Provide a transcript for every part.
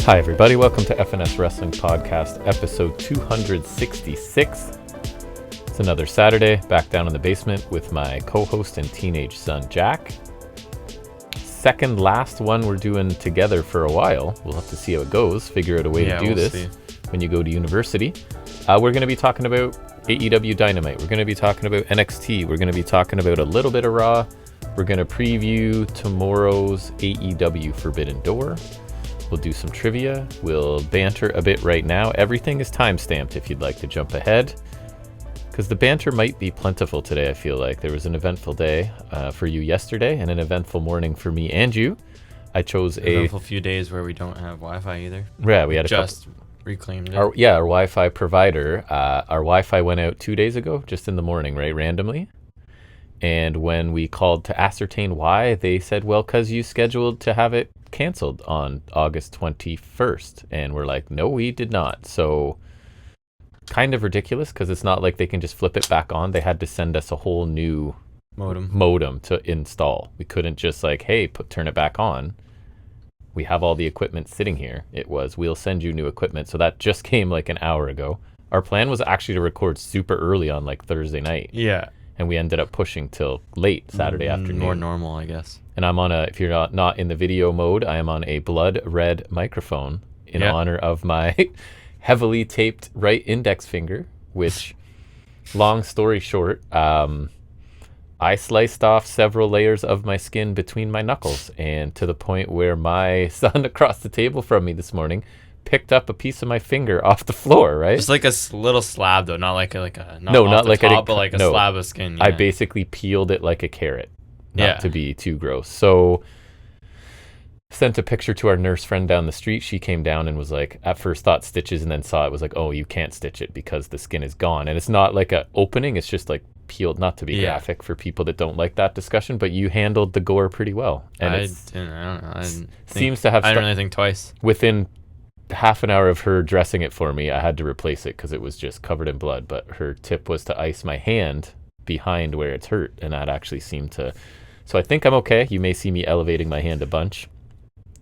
Hi, everybody. Welcome to FNS Wrestling Podcast, episode 266. It's another Saturday, back down in the basement with my co-host and teenage son, Jack. Second last one we're doing together for a while. We'll have to see how it goes, figure out a way to do this when you go to university. We're going to be talking about AEW Dynamite. We're going to be talking about NXT. We're going to be talking about a little bit of Raw. We're going to preview tomorrow's AEW Forbidden Door. We'll do some trivia. We'll banter a bit right now. Everything is time-stamped if you'd like to jump ahead, because the banter might be plentiful today, I feel like. There was an eventful day for you yesterday and an eventful morning for me and you. I chose an eventful few days where we don't have Wi-Fi either. Yeah, we had reclaimed it. Our Wi-Fi provider. Our Wi-Fi went out 2 days ago, just in the morning, right, randomly. And when we called to ascertain why, they said, well, because you scheduled to have it canceled on August 21st. And we're like, no, we did not. So kind of ridiculous, because it's not like they can just flip it back on. They had to send us a whole new modem to install. We couldn't just like, hey, turn it back on. We have all the equipment sitting here. It was, we'll send you new equipment. So that just came like an hour ago. Our plan was actually to record super early on like Thursday night. Yeah. And we ended up pushing till late Saturday afternoon. More normal, I guess. And I'm on if you're not in the video mode, I am on a blood red microphone in honor of my heavily taped right index finger, which, long story short, I sliced off several layers of my skin between my knuckles, and to the point where my son across the table from me this morning picked up a piece of my finger off the floor, right? Just like a little slab, though, not like a slab of skin. Yeah. I basically peeled it like a carrot, not to be too gross. So sent a picture to our nurse friend down the street. She came down and was like, at first thought stitches, and then saw it was like, oh, you can't stitch it because the skin is gone. And it's not like a opening, it's just like peeled, not to be graphic for people that don't like that discussion, but you handled the gore pretty well. And I don't know. I didn't really think twice. Within half an hour of her dressing it for me, I had to replace it because it was just covered in blood. But her tip was to ice my hand behind where it's hurt, and that actually seemed to. So I think I'm okay. You may see me elevating my hand a bunch.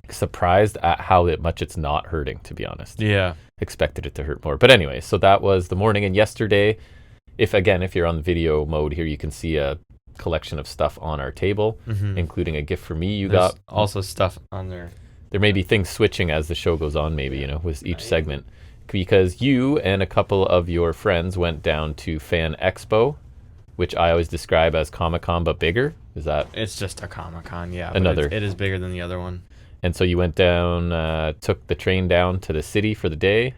Surprised at how much it's not hurting, to be honest. Yeah. Expected it to hurt more. But anyway, so that was the morning. And yesterday, if you're on the video mode here, you can see a collection of stuff on our table, including a gift for me. There's also stuff on there. There may be things switching as the show goes on, maybe, with each segment. Because you and a couple of your friends went down to Fan Expo, which I always describe as Comic-Con, but bigger. Is that? It's just a Comic-Con, yeah. It is bigger than the other one. And so you went down, took the train down to the city for the day,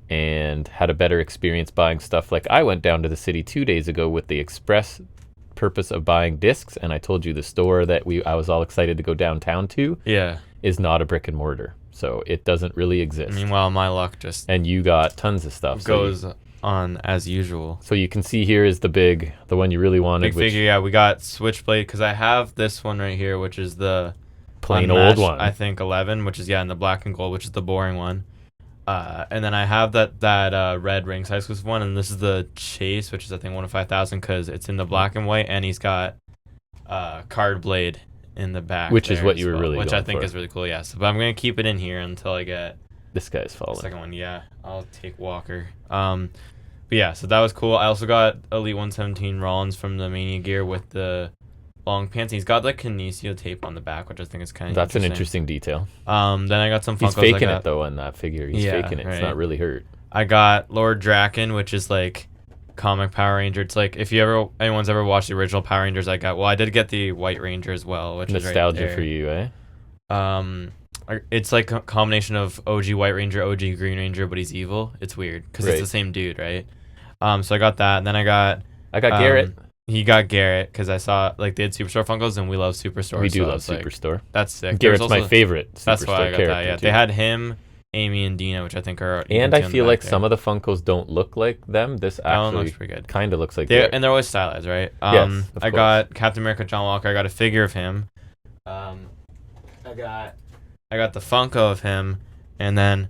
and had a better experience buying stuff. Like I went down to the city 2 days ago with the express purpose of buying discs, and I told you the store that I was all excited to go downtown to. Yeah. Is not a brick and mortar, so it doesn't really exist. Meanwhile, my luck just and you got tons of stuff goes on as usual. So you can see here is the one you really wanted. Big figure, yeah. We got Switchblade because I have this one right here, which is the plain old one. I think 11, which is in the black and gold, which is the boring one. And then I have that red ringside exclusive one, and this is the Chase, which is I think 1 of 5,000 because it's in the black and white, and he's got Card Blade in the back, which is what you were really which I think is really cool. Yes, but I'm gonna keep it in here until I get this guy's falling. The second one, yeah, I'll take Walker. But yeah, so that was cool. I also got Elite 117 Rollins from the Mania gear with the long pants. He's got like Kinesio tape on the back, which I think is kind of that's an interesting detail. Then I got some Funkos. He's faking it though on that figure. He's faking it. Right. It's not really hurt. I got Lord Draken, which is like comic Power Ranger. It's like if anyone's ever watched the original Power Rangers, I did get the White Ranger as well, which nostalgia is right for you, eh? It's like a combination of OG White Ranger, OG Green Ranger, but he's evil. It's weird because it's the same dude, right? So I got that, and then I got Garrett. He got Garrett because I saw like they had Superstore Funkos, and we love Superstore. We do love Superstore. That's sick. Garrett's my favorite. That's why I got that. Yeah, they had him, Amy, and Dina, which I think are. And I feel like some of the Funkos don't look like them. This actually looks pretty good. Kind of looks like and they're always stylized, right? Yes, I got Captain America, John Walker. I got a figure of him. I got the Funko of him, and then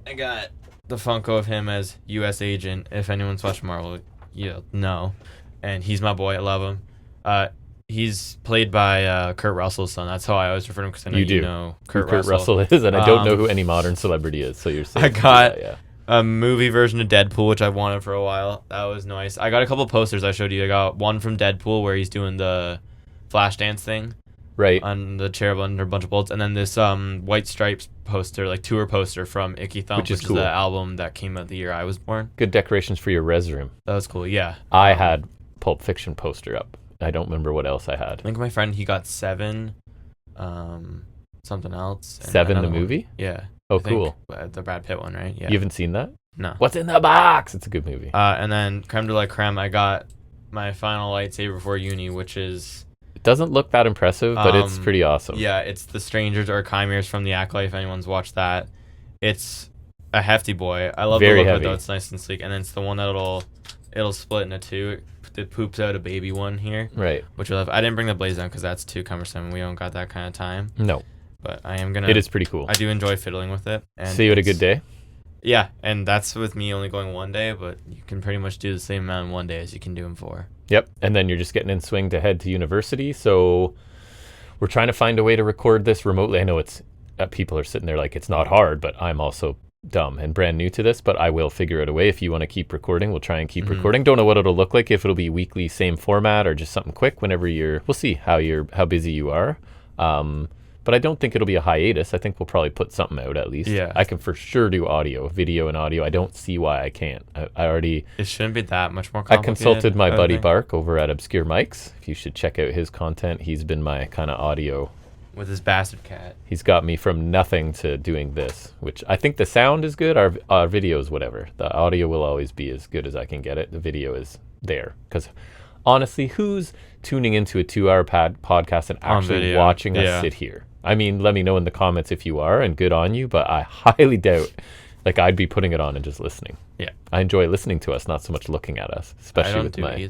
I got the Funko of him as U.S. Agent. If anyone's watched Marvel, you'll know. And he's my boy. I love him. He's played by Kurt Russell's son. That's how I always refer to him because I know you know Kurt Russell is, and I don't know who any modern celebrity is. So you're saying I got a movie version of Deadpool, which I've wanted for a while. That was nice. I got a couple posters I showed you. I got one from Deadpool where he's doing the flash dance thing. Right. On the chair under a bunch of bullets. And then this White Stripes poster, like tour poster from Icky Thump, which is cool. The album that came out the year I was born. Good decorations for your res room. That was cool, yeah. I had Pulp Fiction poster up. I don't remember what else I had. I think my friend, he got Seven, something else. Seven, the movie? Yeah. Oh, cool. The Brad Pitt one, right? Yeah. You haven't seen that? No. What's in the box? It's a good movie. And then creme de la creme, I got my final lightsaber for uni, which is... It doesn't look that impressive, but it's pretty awesome. Yeah, it's the Strangers or Chimeras from the Acolyte, if anyone's watched that. It's a hefty boy. I love Very the look heavy. of it, though. It's nice and sleek. And then it's the one that'll split into two. It poops out a baby one here. Right. Which I love. I didn't bring the blaze down because that's too cumbersome. We don't got that kind of time. No. But I am going to... It is pretty cool. I do enjoy fiddling with it. And so you had a good day? Yeah, and that's with me only going one day, but you can pretty much do the same amount in one day as you can do in 4. Yep, and then you're just getting in swing to head to university, so we're trying to find a way to record this remotely. I know it's people are sitting there like it's not hard, but I'm also dumb and brand new to this, but I will figure out a way. If you want to keep recording, we'll try and keep recording. Don't know what it'll look like, if it'll be weekly, same format, or just something quick whenever we'll see how busy you are. But I don't think it'll be a hiatus. I think we'll probably put something out at least. Yeah. I can for sure do video and audio. I don't see why I can't. I already... It shouldn't be that much more complicated. I consulted my buddy Bark over at Obscure Mics. If you should check out his content, he's been my kind of audio... With his bastard cat. He's got me from nothing to doing this, which I think the sound is good. Our video is whatever. The audio will always be as good as I can get it. The video is there. Because honestly, who's tuning into a 2-hour podcast and actually watching us sit here? I mean, let me know in the comments if you are, and good on you, but I highly doubt, I'd be putting it on and just listening. Yeah. I enjoy listening to us, not so much looking at us, especially with my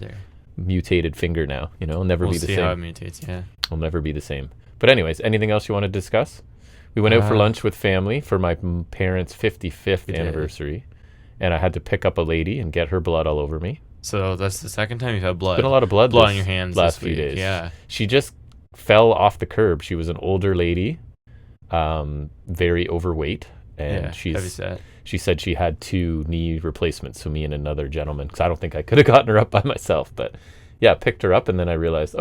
mutated finger now. It'll never be the same. We'll see how it mutates, yeah. It'll never be the same. But anyways, anything else you want to discuss? We went out for lunch with family for my parents' 55th anniversary, and I had to pick up a lady and get her blood all over me. So that's the second time you've had blood. It's been a lot of blood on your hands last few days. Yeah. She just fell off the curb. She was an older lady, very overweight, and she said she had 2 knee replacements, so me and another gentleman, because I don't think I could have gotten her up by myself, but yeah, picked her up, and then I realized,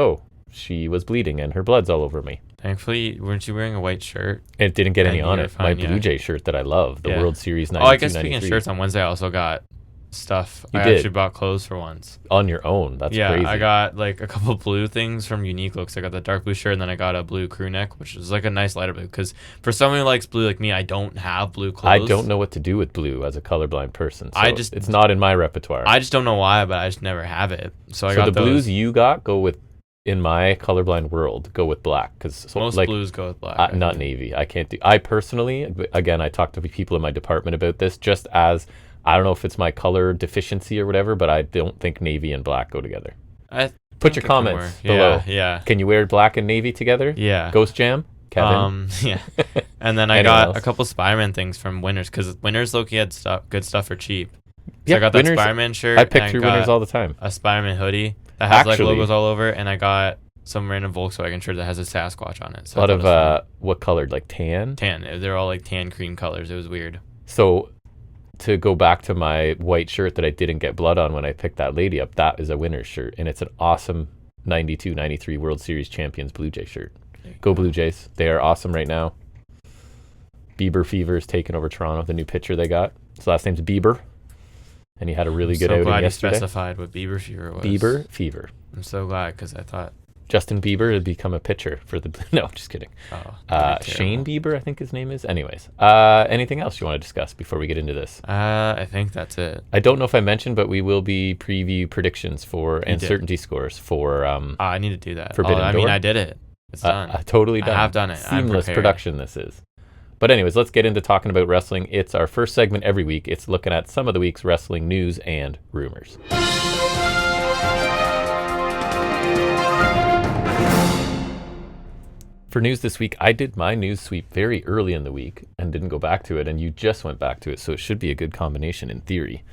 she was bleeding and her blood's all over me. Thankfully, weren't you wearing a white shirt? It didn't get any on it. My Blue Jay shirt that I love, the World Series 92-93. I guess speaking of shirts, on Wednesday I also got stuff. I actually bought clothes for once. On your own? That's crazy. Yeah, I got a couple blue things from Unique Looks. I got the dark blue shirt, and then I got a blue crew neck, which is a nice lighter blue. Because for someone who likes blue like me, I don't have blue clothes. I don't know what to do with blue as a colorblind person. So it's not in my repertoire. I just don't know why, but I just never have it. So I got the blues you got go with, in my colorblind world, go with black. Because most blues go with black. Not navy. I can't do. I personally, again, I talked to people in my department about this, just as... I don't know if it's my color deficiency or whatever, but I don't think navy and black go together. Put your comments below. Yeah. Can you wear black and navy together? Yeah. Ghost Jam? Kevin? Yeah. And then I got a couple Spider-Man things from Winners, because Winners low-key had good stuff for cheap. So I got that Spider-Man shirt. I pick through Winners all the time. A Spider-Man hoodie that has logos all over, and I got some random Volkswagen shirt that has a Sasquatch on it. So a lot of, what colored? Tan? Tan. They're all tan cream colors. It was weird. So... to go back to my white shirt that I didn't get blood on when I picked that lady up, that is a Winners shirt, and it's an awesome 92-93 World Series champions Blue Jay shirt. Go Blue Jays. They are awesome right now. Bieber Fever is taking over Toronto, the new pitcher they got. His last name's Bieber, and he had a really good outing yesterday. I'm so glad you specified what Bieber Fever was. Bieber Fever. I'm so glad, because I thought... Justin Bieber had become a pitcher for the... No, just kidding. Shane Bieber, I think his name is. Anyways, anything else you want to discuss before we get into this? I think that's it. I don't know if I mentioned, but we will be preview predictions and certainty scores for... I need to do that. Forbidden Door. I mean, I did it. It's done. Totally done. I have done it. Seamless production this is. But anyways, let's get into talking about wrestling. It's our first segment every week. It's looking at some of the week's wrestling news and rumors. For news this week, I did my news sweep very early in the week and didn't go back to it, and you just went back to it, so it should be a good combination in theory.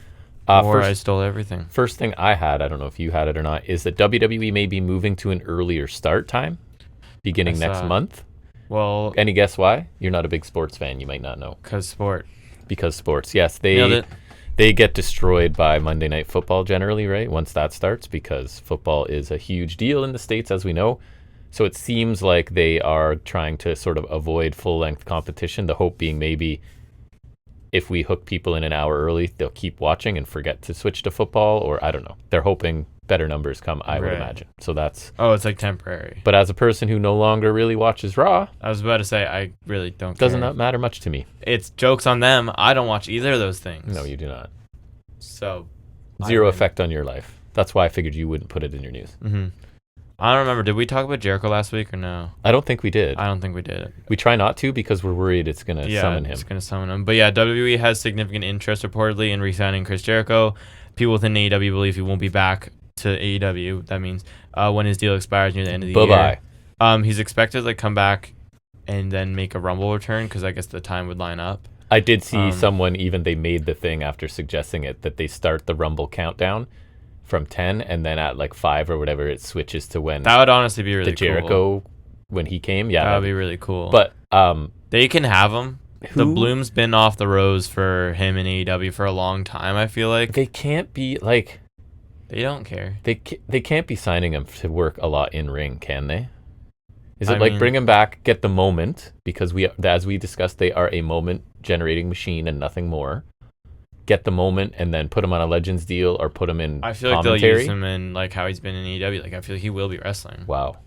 I stole everything. First thing I had, I don't know if you had it or not, is that WWE may be moving to an earlier start time beginning next month. Well, any guess why? You're not a big sports fan. You might not know. Because sports. Yes, they get destroyed by Monday Night Football generally, right? Once that starts, because football is a huge deal in the States, as we know. So it seems like they are trying to sort of avoid full-length competition. The hope being maybe if we hook people in an hour early, they'll keep watching and forget to switch to football, or I don't know. They're hoping better numbers come, I would imagine. So that's... Oh, it's like temporary. But as a person who no longer really watches Raw... I was about to say, I really don't care. Doesn't matter much to me. It's jokes on them. I don't watch either of those things. No, you do not. So... Zero effect on your life. That's why I figured you wouldn't put it in your news. Mm-hmm. I don't remember. Did we talk about Jericho last week or no? I don't think we did. I don't think we did. We try not to because we're worried it's going to summon him. It's going to summon him. But yeah, WWE has significant interest reportedly in re-signing Chris Jericho. People within AEW believe he won't be back to AEW. That means when his deal expires near the end of the year. Bye-bye. He's expected to come back and then make a Rumble return because I guess the time would line up. I did see someone, even they made the thing after suggesting it, that they start the Rumble countdown from 10, and then at like 5 or whatever, it switches to when... That would honestly be really cool. The Jericho, when he came. Yeah. That would be really cool. But... they can have him. The bloom's been off the rose for him in AEW for a long time, I feel like. They can't be, like... They don't care. They can't be signing him to work a lot in ring, can they? Is it bring him back, get the moment, because as we discussed, they are a moment-generating machine and nothing more. Get the moment and then put him on a Legends deal or put him in I feel commentary. Like they'll use him in like how he's been in AEW. Like I feel like he will be wrestling. Wow.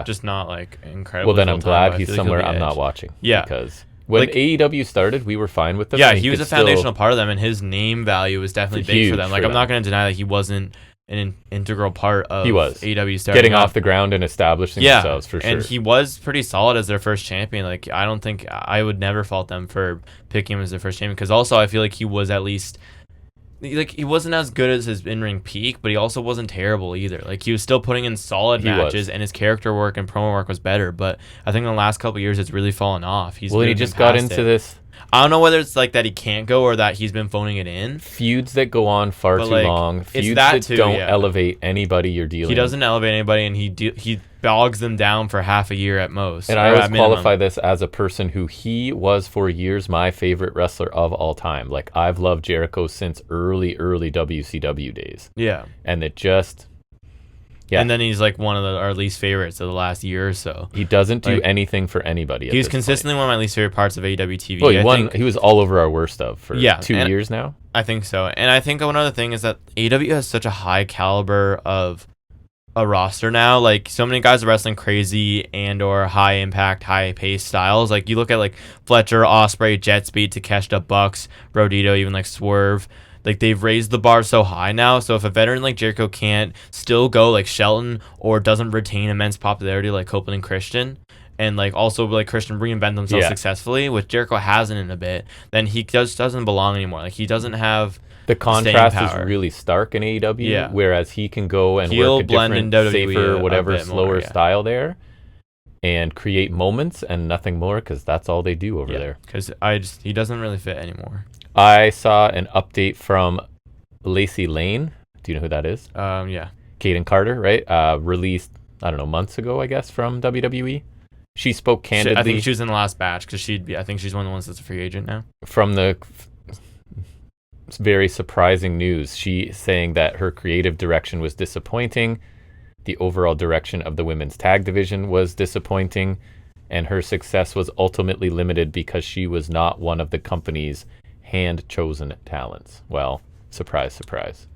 Just not like incredible. Well, then I'm glad he's somewhere I'm not watching. Yeah. Because when AEW started, we were fine with them. Yeah, he was a foundational part of them, and his name value was definitely big for them. Like I'm not going to deny that he wasn't an integral part of AEW starting getting off the ground and establishing themselves for sure. And he was pretty solid as their first champion. Like I don't think I would never fault them for picking him as their first champion, because also I feel like he was at least like he wasn't as good as his in-ring peak, but he also wasn't terrible either. Like he was still putting in solid matches, and his character work and promo work was better. But I think in the last couple of years, it's really fallen off. He just got into this. I don't know whether it's like that he can't go or that he's been phoning it in. Feuds that go on far too long. Feuds that don't elevate anybody you're dealing with. He doesn't elevate anybody, and he bogs them down for half a year at most. And I always qualify this as a person who he was for years my favorite wrestler of all time. Like I've loved Jericho since early WCW days. Yeah. And it just... Yeah. And then he's like one of our least favorites of the last year or so. He doesn't do anything for anybody. He was consistently one of my least favorite parts of AEW TV. Well, he was all over our worst of for 2 years now. I think so. And I think one other thing is that AEW has such a high caliber of a roster now. Like so many guys are wrestling crazy and or high impact, high paced styles. Like you look at like Fletcher, Ospreay, Jet Speed, Takeshita, Bucks, Rodito, even like Swerve. Like they've raised the bar so high now. So if a veteran like Jericho can't still go like Shelton or doesn't retain immense popularity like Copeland and Christian, and like also like Christian reinvent themselves successfully, which Jericho hasn't in a bit, then he doesn't belong anymore. Like he doesn't have the contrast is really stark in AEW, whereas he can go and work a different, safer, whatever, slower style there, and create moments and nothing more, because that's all they do over there. Because he doesn't really fit anymore. I saw an update from Lacey Lane. Do you know who that is? Yeah. Kaden Carter, right? Released, I don't know, months ago, I guess, from WWE. She spoke candidly. I think she was in the last batch because I think she's one of the ones that's a free agent now. From the very surprising news, she saying that her creative direction was disappointing. The overall direction of the women's tag division was disappointing. And her success was ultimately limited because she was not one of the company's hand-chosen talents. Well, surprise, surprise.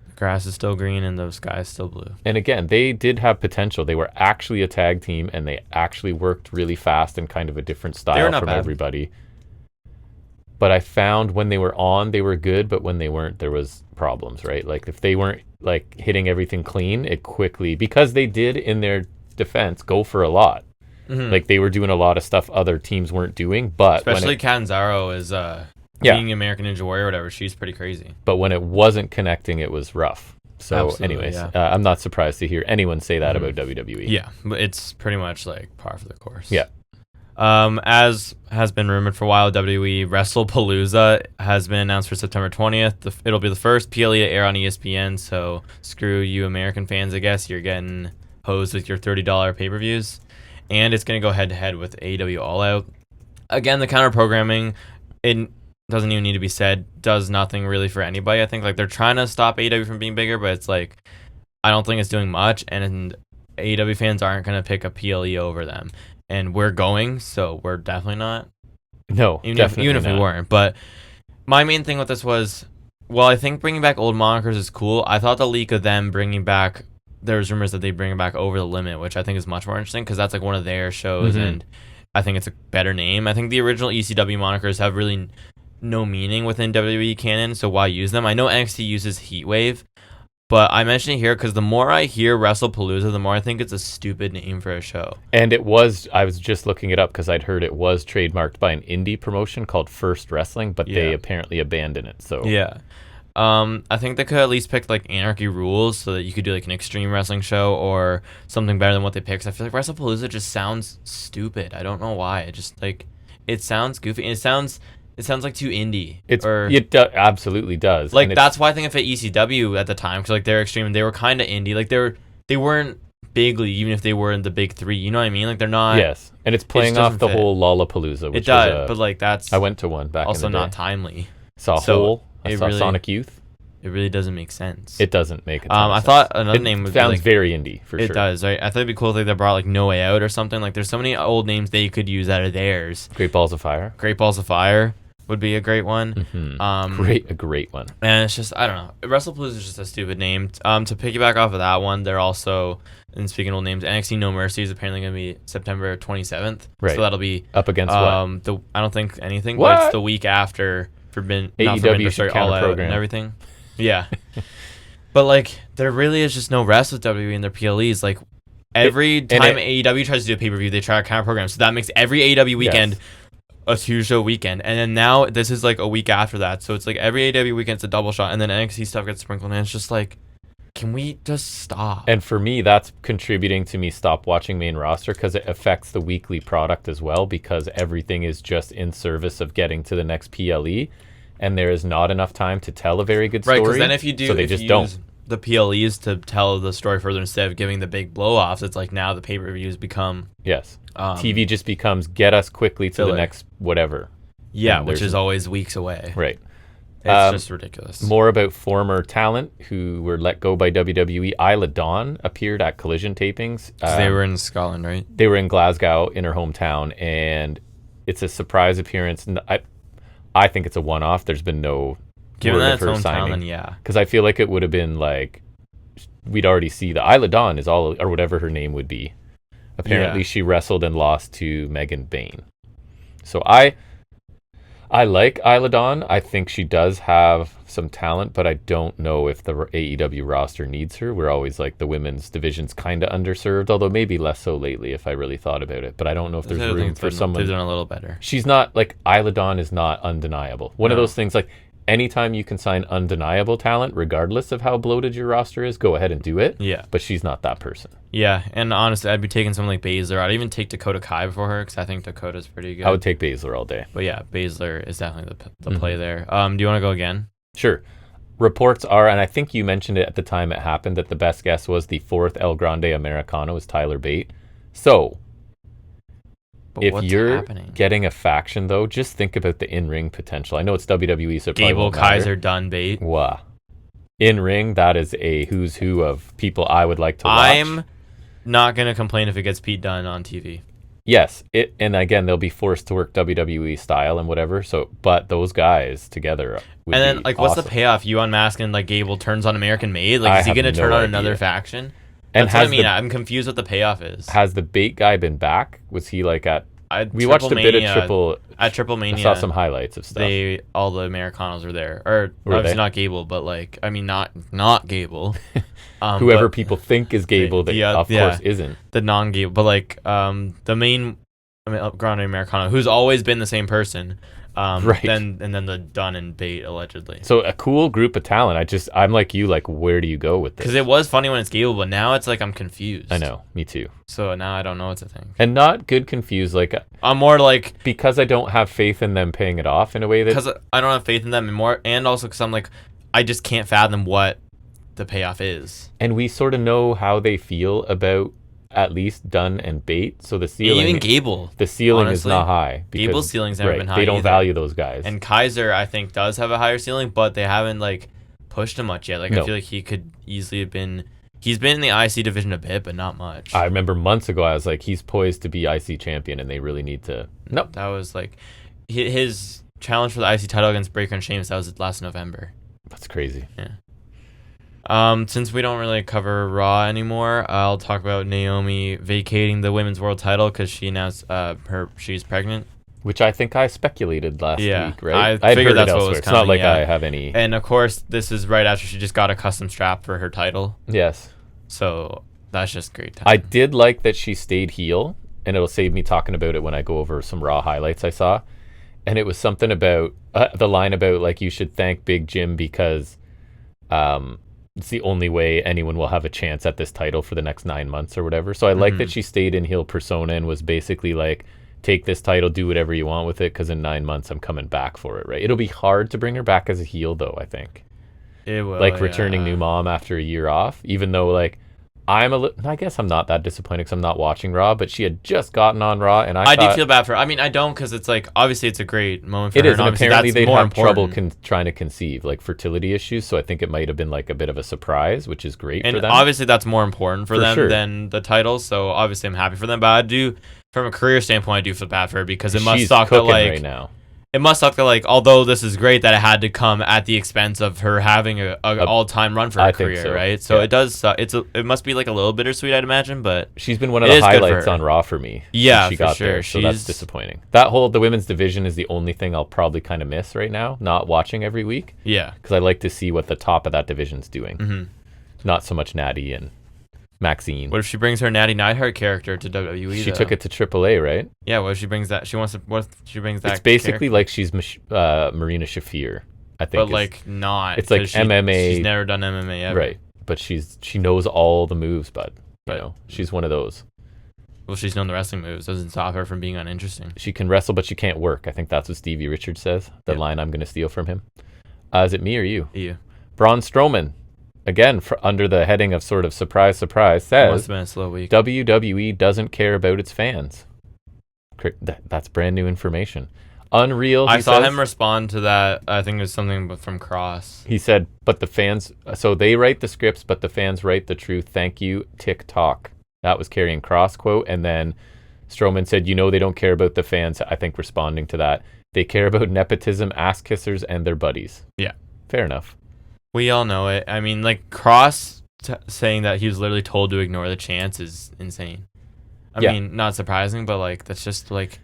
The grass is still green and the sky is still blue. And again, they did have potential. They were actually a tag team, and they actually worked really fast and kind of a different style from everybody. But I found when they were on, they were good, but when they weren't, there was problems, right? Like if they weren't like hitting everything clean, it quickly, because they did in their defense go for a lot. Mm-hmm. Like they were doing a lot of stuff other teams weren't doing, but especially Catanzaro is being American Ninja Warrior or whatever, she's pretty crazy. But when it wasn't connecting, it was rough. So anyways, I'm not surprised to hear anyone say that about WWE. Yeah, but it's pretty much like par for the course. Yeah. As has been rumored for a while, WWE WrestlePalooza has been announced for September 20th. It'll be the first PLE to air on ESPN, so screw you American fans, I guess. You're getting hosed with your $30 pay-per-views. And it's going to go head-to-head with AEW All Out. Again, the counter-programming, it doesn't even need to be said, does nothing really for anybody. I think like they're trying to stop AEW from being bigger, but it's like, I don't think it's doing much, and AEW fans aren't going to pick a PLE over them. And we're going, so we're definitely not. No, even definitely if not. we weren't. But my main thing with this was, well, I think bringing back old monikers is cool. I thought the leak of them bringing back, there's rumors that they bring it back Over the Limit, which I think is much more interesting because that's like one of their shows, and I think it's a better name. I think the original ECW monikers have really no meaning within WWE canon, so why use them? I know NXT uses Heatwave, but I mention it here because the more I hear WrestlePalooza, the more I think it's a stupid name for a show. And it was, I was just looking it up because I'd heard it was trademarked by an indie promotion called First Wrestling, but they apparently abandoned it. So yeah. I think they could at least pick like Anarchy Rules so that you could do like an extreme wrestling show or something better than what they picked. 'Cause I feel like WrestlePalooza just sounds stupid. I don't know why. It just like, it sounds goofy. It sounds like too indie. It absolutely does. Like that's why I think if at ECW at the time, because like they're extreme and they were kind of indie. Like they weren't big league, even if they were in the big three. You know what I mean? Like they're not. Yes, and it's playing off the whole Lollapalooza. Which it does, but like that's. I went to one back. Also in the not day. timely. Saw Hole. I saw Sonic Youth. It really doesn't make sense. It doesn't make a ton of I sense. thought another name would sounds be like, very indie for sure. It does, right? I thought it'd be cool if they brought like No Way Out or something. Like there's so many old names they could use that are theirs. Great Balls of Fire. Great Balls of Fire would be a great one. Mm-hmm. A great one. And it's just, I don't know. WrestlePalooza is just a stupid name. To piggyback off of that one, they're also, and speaking of old names, NXT No Mercy is apparently going to be September 27th. Right. So that'll be up against what? I don't think anything, what? but it's the week after AEW should All Out program and everything. Yeah. But like, there really is just no rest with WWE and their PLEs. Like, every time AEW tries to do a pay-per-view, they try to counter program. So that makes every AEW weekend a two-show weekend. And then now this is like a week after that. So it's like every AEW weekend's a double shot. And then NXT stuff gets sprinkled in. It's just like, can we just stop? And for me, that's contributing to me stop watching main roster because it affects the weekly product as well, because everything is just in service of getting to the next PLE. And there is not enough time to tell a very good story. Right, because then if you do, so they just don't. Use the PLEs to tell the story further instead of giving the big blow-offs, it's like now the pay-per-views become... Yes. TV just becomes get us quickly to the next whatever. Yeah, which is always weeks away. Right. It's just ridiculous. More about former talent who were let go by WWE. Isla Dawn appeared at Collision tapings. They were in Scotland, right? They were in Glasgow, in her hometown, and it's a surprise appearance. I think it's a one-off. There's been no given word that of her it's hometown, signing. then yeah. Because I feel like it would have been like we'd already see the Isla Dawn is all, or whatever her name would be. Apparently, she wrestled and lost to Megan Bain. So I like Isla Dawn. I think she does have some talent, but I don't know if the AEW roster needs her. We're always like the women's division's kind of underserved, although maybe less so lately if I really thought about it. But I don't know if there's room for someone. They've done a little better. She's not like Isla Dawn is not undeniable. One of those things like anytime you can sign undeniable talent, regardless of how bloated your roster is, go ahead and do it. Yeah. But she's not that person. Yeah, and honestly, I'd be taking someone like Baszler. I'd even take Dakota Kai before her because I think Dakota's pretty good. I would take Baszler all day. But yeah, Baszler is definitely the play there. Do you want to go again? Sure. Reports are, and I think you mentioned it at the time it happened, that the best guess was the fourth El Grande Americano was Tyler Bate. So, but if you're getting a faction, though, just think about the in-ring potential. I know it's WWE, so Gable, Kaiser, Dunn, Bate. Wow. In-ring, that is a who's who of people I would like to watch. I'm not going to complain if it gets Pete Dunne on TV. Yes, and again, they'll be forced to work WWE style and whatever. So, but those guys together would and then, be like, awesome. what's the payoff? You unmask and like Gable turns on American Made. Like, is he going to turn on another faction? That's what I mean. I'm confused what the payoff is. Has the Bait guy been back? Was he like at? We watched a bit of Triple Mania. I saw some highlights of stuff. All the Americanos were there, or obviously not Gable, but like I mean not Gable. Whoever people think is Gable, that of course isn't the non-Gable, but like the main Grande Americano, who's always been the same person. Right. Then the Dunn and Bate allegedly. So a cool group of talent. I'm like you, like, where do you go with this? Because it was funny when it's Gable, but now it's like I'm confused. I know, me too. So now I don't know what to think. And not good confused, like I'm more like because I don't have faith in them paying it off in a way that because I don't have faith in them anymore, and also because I'm like I just can't fathom what the payoff is. And we sort of know how they feel about at least Dunn and Bate, so the ceiling, even Gable, the ceiling honestly, is not high. Because, Gable's ceiling's never been high. They don't either. value those guys. And Kaiser, I think, does have a higher ceiling, but they haven't like pushed him much yet. Like I feel like he could easily have been. He's been in the IC division a bit, but not much. I remember months ago, I was like, he's poised to be IC champion, and they really need to. Nope. That was like his challenge for the IC title against Breaker and Sheamus. That was last November. That's crazy. Yeah. Since we don't really cover Raw anymore, I'll talk about Naomi vacating the women's world title because she announced she's pregnant. Which I think I speculated last week, right? I figured that's what was coming. It's not like I have any. And of course, this is right after she just got a custom strap for her title. Yes. So that's just great time. I did like that she stayed heel, and it'll save me talking about it when I go over some Raw highlights I saw. And it was something about the line about like you should thank Big Jim because it's the only way anyone will have a chance at this title for the next 9 months or whatever. So I like that she stayed in heel persona and was basically like, take this title, do whatever you want with it, because in 9 months I'm coming back for it, right? It'll be hard to bring her back as a heel, though, I think. It will, like returning new mom after a year off, even though like I guess I'm not that disappointed because I'm not watching Raw, but she had just gotten on Raw, and I do feel bad for her. I mean, I don't, because it's like obviously it's a great moment for her. It is, and apparently they'd have trouble important. trying to conceive, like fertility issues. So I think it might have been like a bit of a surprise, which is great for them. And obviously that's more important for them sure. than the title. So obviously I'm happy for them, but I do, from a career standpoint, I do feel bad for her because it must suck that like right now. It must suck that like although this is great that it had to come at the expense of her having a all-time run for her career, so. Right? So it does suck. It must be like a little bittersweet, I'd imagine, but she's been one of the highlights on Raw for me. Yeah, she got there, so that's disappointing. The women's division is the only thing I'll probably kind of miss right now, not watching every week. Yeah, because I like to see what the top of that division's doing. Mm-hmm. Not so much Natty and Maxine. What if she brings her Natty Neidhart character to WWE? She took it to AAA, right? Yeah. What if she brings that? What if she brings that? It's basically like she's Marina Shafir, I think. But like not. It's like MMA. She's never done MMA ever. Right. But she knows all the moves, bud. You know, she's one of those. Well, she's known the wrestling moves. Doesn't stop her from being uninteresting. She can wrestle, but she can't work. I think that's what Stevie Richards says. The line I'm going to steal from him. Is it me or you? You. Braun Strowman. Again, under the heading of sort of surprise, surprise, says must have been a slow week. WWE doesn't care about its fans. That's brand new information. Unreal. I saw him respond to that. I think it was something from Cross. He said, but the fans, so they write the scripts, but the fans write the truth. Thank you, TikTok. That was Karrion Kross quote. And then Strowman said, they don't care about the fans. I think responding to that, they care about nepotism, ass kissers, and their buddies. Yeah. Fair enough. We all know it. I mean, like Cross saying that he was literally told to ignore the chance is insane. I mean, not surprising, but like that's just like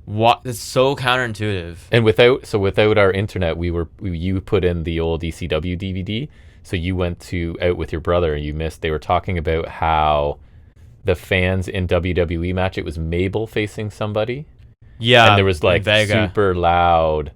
what? It's so counterintuitive. And without our internet, you put in the old ECW DVD. So you went out with your brother and you missed. They were talking about how the fans in WWE match. It was Mabel facing somebody. Yeah, and there was like super loud.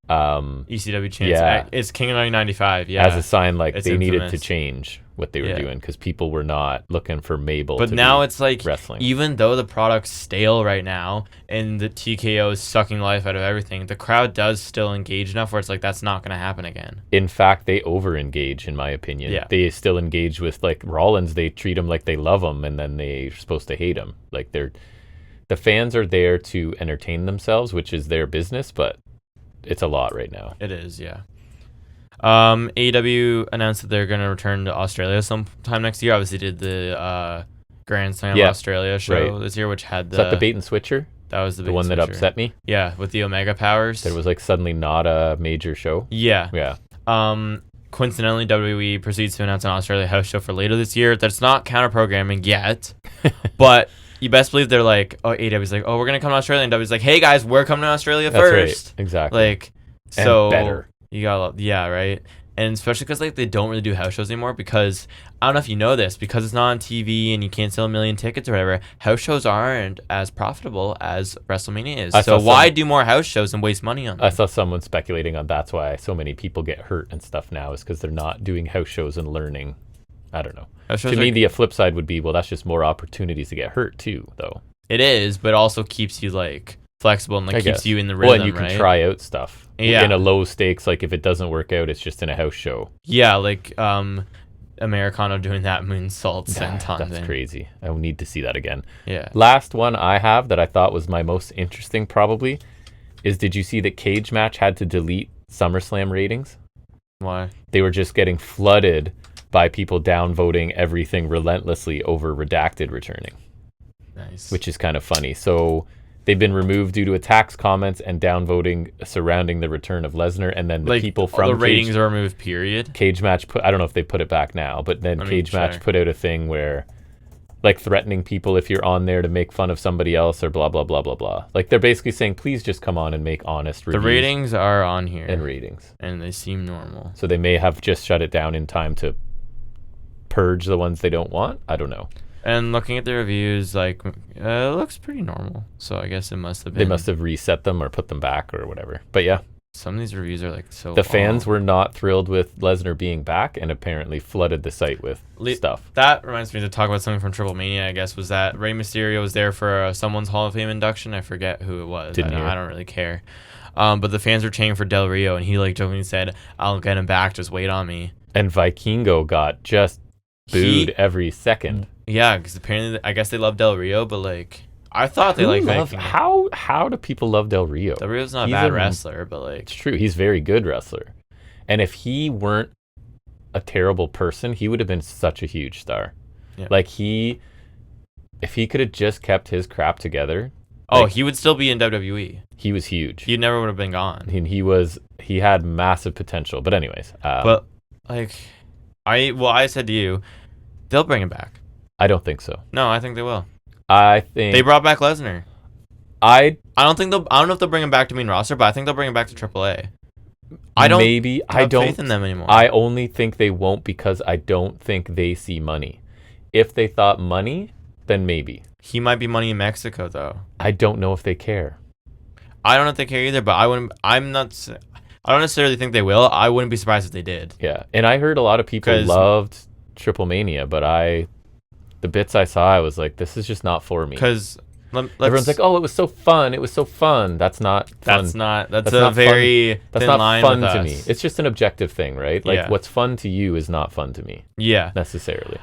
ECW chance. It's King of 1995. Yeah, as a sign like they infamous. needed to change what they were doing because people were not looking for Mabel. But now it's like wrestling. Even though the product's stale right now and the TKO is sucking life out of everything, the crowd does still engage enough where it's like that's not going to happen again. In fact, they over-engage, in my opinion. Yeah. They still engage with like Rollins. They treat him like they love him, and then they're supposed to hate him. Like the fans are there to entertain themselves, which is their business, but it's a lot right now. It is, yeah. AEW announced that they're going to return to Australia sometime next year. Obviously did the Grand Slam Australia show this year, which had Is that the bait and switcher? That was the one that upset me? Yeah, with the Omega Powers. That was like suddenly not a major show? Yeah. Yeah. Coincidentally, WWE proceeds to announce an Australia house show for later this year. That's not counter-programming yet, but you best believe they're like, AEW's like, we're going to come to Australia. And WWE's like, hey, guys, we're coming to Australia first. Right. Exactly. Like, and so better. You got, right? And especially because like they don't really do house shows anymore, because I don't know if you know this, because it's not on TV and you can't sell a million tickets or whatever, house shows aren't as profitable as WrestleMania is. So why do more house shows and waste money on them? I saw someone speculating on that's why so many people get hurt and stuff now, is because they're not doing house shows and learning. I don't know. To me, the flip side would be, well, that's just more opportunities to get hurt too, though. It is, but also keeps you like flexible and like keeps you in the rhythm, and you can try out stuff. Yeah. In a low stakes, like if it doesn't work out, it's just in a house show. Yeah, like Americano doing that moonsault senton That's thing. crazy. I need to see that again. Yeah. Last one I have that I thought was my most interesting probably is, did you see that Cage Match had to delete SummerSlam ratings? Why? They were just getting flooded by people downvoting everything relentlessly over Redacted returning. Nice. Which is kind of funny. So they've been removed due to attacks, comments, and downvoting surrounding the return of Lesnar, and then the people from the ratings are removed. Period. Cage Match I don't know if they put it back now, but then Cage Match put out a thing where, like, threatening people if you're on there to make fun of somebody else or blah blah blah blah blah. Like, they're basically saying, please just come on and make honest reviews. The ratings are on here, and they seem normal. So they may have just shut it down in time to purge the ones they don't want. I don't know. And looking at the reviews, like, it looks pretty normal. So I guess it must have been. They must have reset them or put them back or whatever. But yeah. Some of these reviews are like so. The fans were not thrilled with Lesnar being back and apparently flooded the site with stuff. That reminds me to talk about something from Triple Mania, I guess, was that Rey Mysterio was there for someone's Hall of Fame induction. I forget who it was. I don't really care. But the fans were chanting for Del Rio, and he like jokingly said, "I'll get him back. Just wait on me." And Vikingo got just booed every second. Yeah, because apparently, I guess they love Del Rio, but like, I thought they liked Vikingo. How do people love Del Rio? Del Rio's not a bad wrestler, but like, it's true. He's a very good wrestler, and if he weren't a terrible person, he would have been such a huge star. Yeah. Like if he could have just kept his crap together. Oh, like, he would still be in WWE. He was huge. He never would have been gone. And he had massive potential. But anyways, but like, I said to you, they'll bring him back. I don't think so. No, I think they will. I think they brought back Lesnar. I don't know if they'll bring him back to main roster, but I think they'll bring him back to AAA. I don't have faith in them anymore. I only think they won't because I don't think they see money. If they thought money, then maybe. He might be money in Mexico, though. I don't know if they care. I don't know if they care either, but I don't necessarily think they will. I wouldn't be surprised if they did. Yeah, and I heard a lot of people loved Triple Mania, but the bits I saw, I was like, this is just not for me. Because everyone's like, oh, it was so fun. It was so fun. That's not fun. That's not very that's thin not line fun with to us. me. It's just an objective thing, right? Like, what's fun to you is not fun to me. Yeah. Necessarily.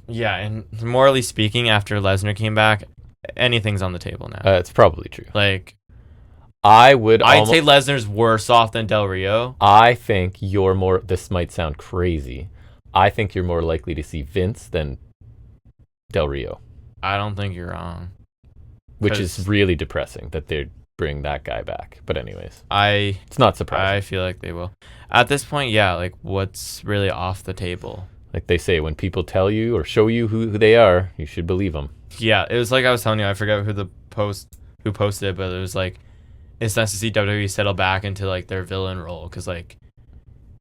Yeah, and morally speaking, after Lesnar came back, anything's on the table now. It's probably true. Like, I'd say Lesnar's worse off than Del Rio. I think you're more, this might sound crazy, I think you're more likely to see Vince than Del Rio. I don't think you're wrong. Which is really depressing that they'd bring that guy back. But anyways, it's not surprising. I feel like they will. At this point, yeah, like, what's really off the table? Like they say, when people tell you or show you who they are, you should believe them. Yeah, it was like I was telling you, I forget who posted it, but it was like, it's nice to see WWE settle back into like their villain role, because like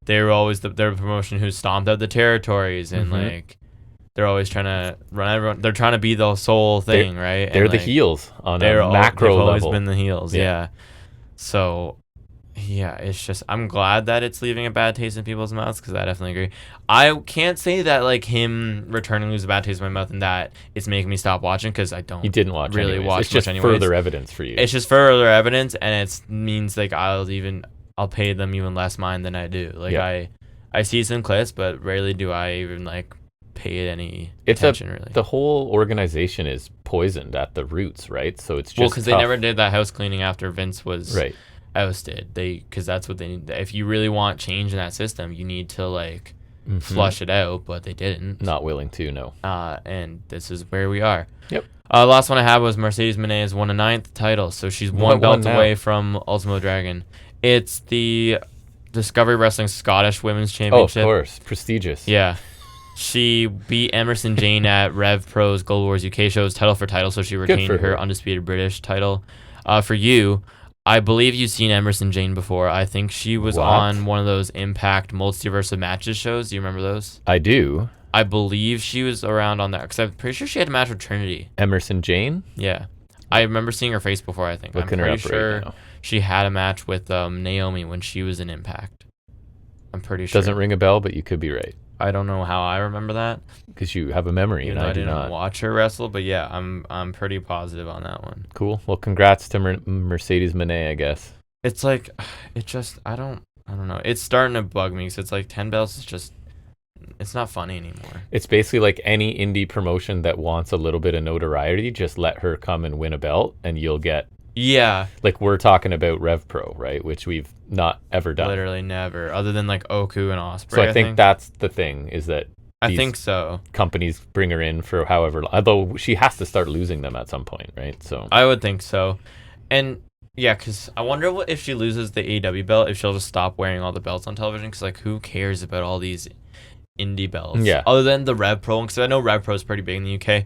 they were always their promotion who stomped out the territories, and like they're always trying to run everyone. They're trying to be the sole thing, right? They're the heels on a macro level. They've always been the heels, yeah. So, yeah, it's just, I'm glad that it's leaving a bad taste in people's mouths, because I definitely agree. I can't say that like him returning leaves a bad taste in my mouth and that it's making me stop watching, because I don't. You didn't watch really anyways. watch it's just much anyways. Further evidence for you. It's just further evidence, and it means like I'll pay them even less mind than I do. Like I see some clips, but rarely do I even like pay it any attention. Really, the whole organization is poisoned at the roots, right? So it's just because they never did that house cleaning after Vince was ousted. Because that's what they need. If you really want change in that system, you need to like flush it out, but they didn't. Not willing to, no. And this is where we are. Yep. Last one I had was Mercedes Moné won a 9th title, so she's one belt away from Ultimo Dragon. It's the Discovery Wrestling Scottish Women's Championship. Oh, of course. Prestigious. Yeah. She beat Emerson Jane at Rev Pro's Gold Wars UK shows title for title, so she retained her undisputed British title. For you, I believe you've seen Emerson Jane before. I think she was on one of those Impact Multiverse of Matches shows. Do you remember those? I do. I believe she was around on that because I'm pretty sure she had a match with Trinity. Emerson Jane? Yeah. I remember seeing her face before, I think. Looking I'm her pretty up sure right now. she had a match with Naomi when she was in Impact. I'm pretty sure. Doesn't ring a bell, but you could be right. I don't know how I remember that. Because you have a memory, Even and though I do didn't not. watch her wrestle, but yeah, I'm pretty positive on that one. Cool. Well, congrats to Mercedes Moné, I guess. It's like, it just, I don't know. It's starting to bug me because it's like 10 belts is just, it's not funny anymore. It's basically like any indie promotion that wants a little bit of notoriety, just let her come and win a belt and you'll get... Yeah. Like we're talking about Rev Pro, right? Which we've not ever done. Literally never, other than like Oku and Osprey. So I think that's the thing, is that I think so. Companies bring her in for however, although she has to start losing them at some point, right? So I would think so. And yeah, because I wonder what if she loses the AEW belt, if she'll just stop wearing all the belts on television. Because like, who cares about all these indie belts? Yeah. Other than the Rev Pro, because I know Rev Pro is pretty big in the UK.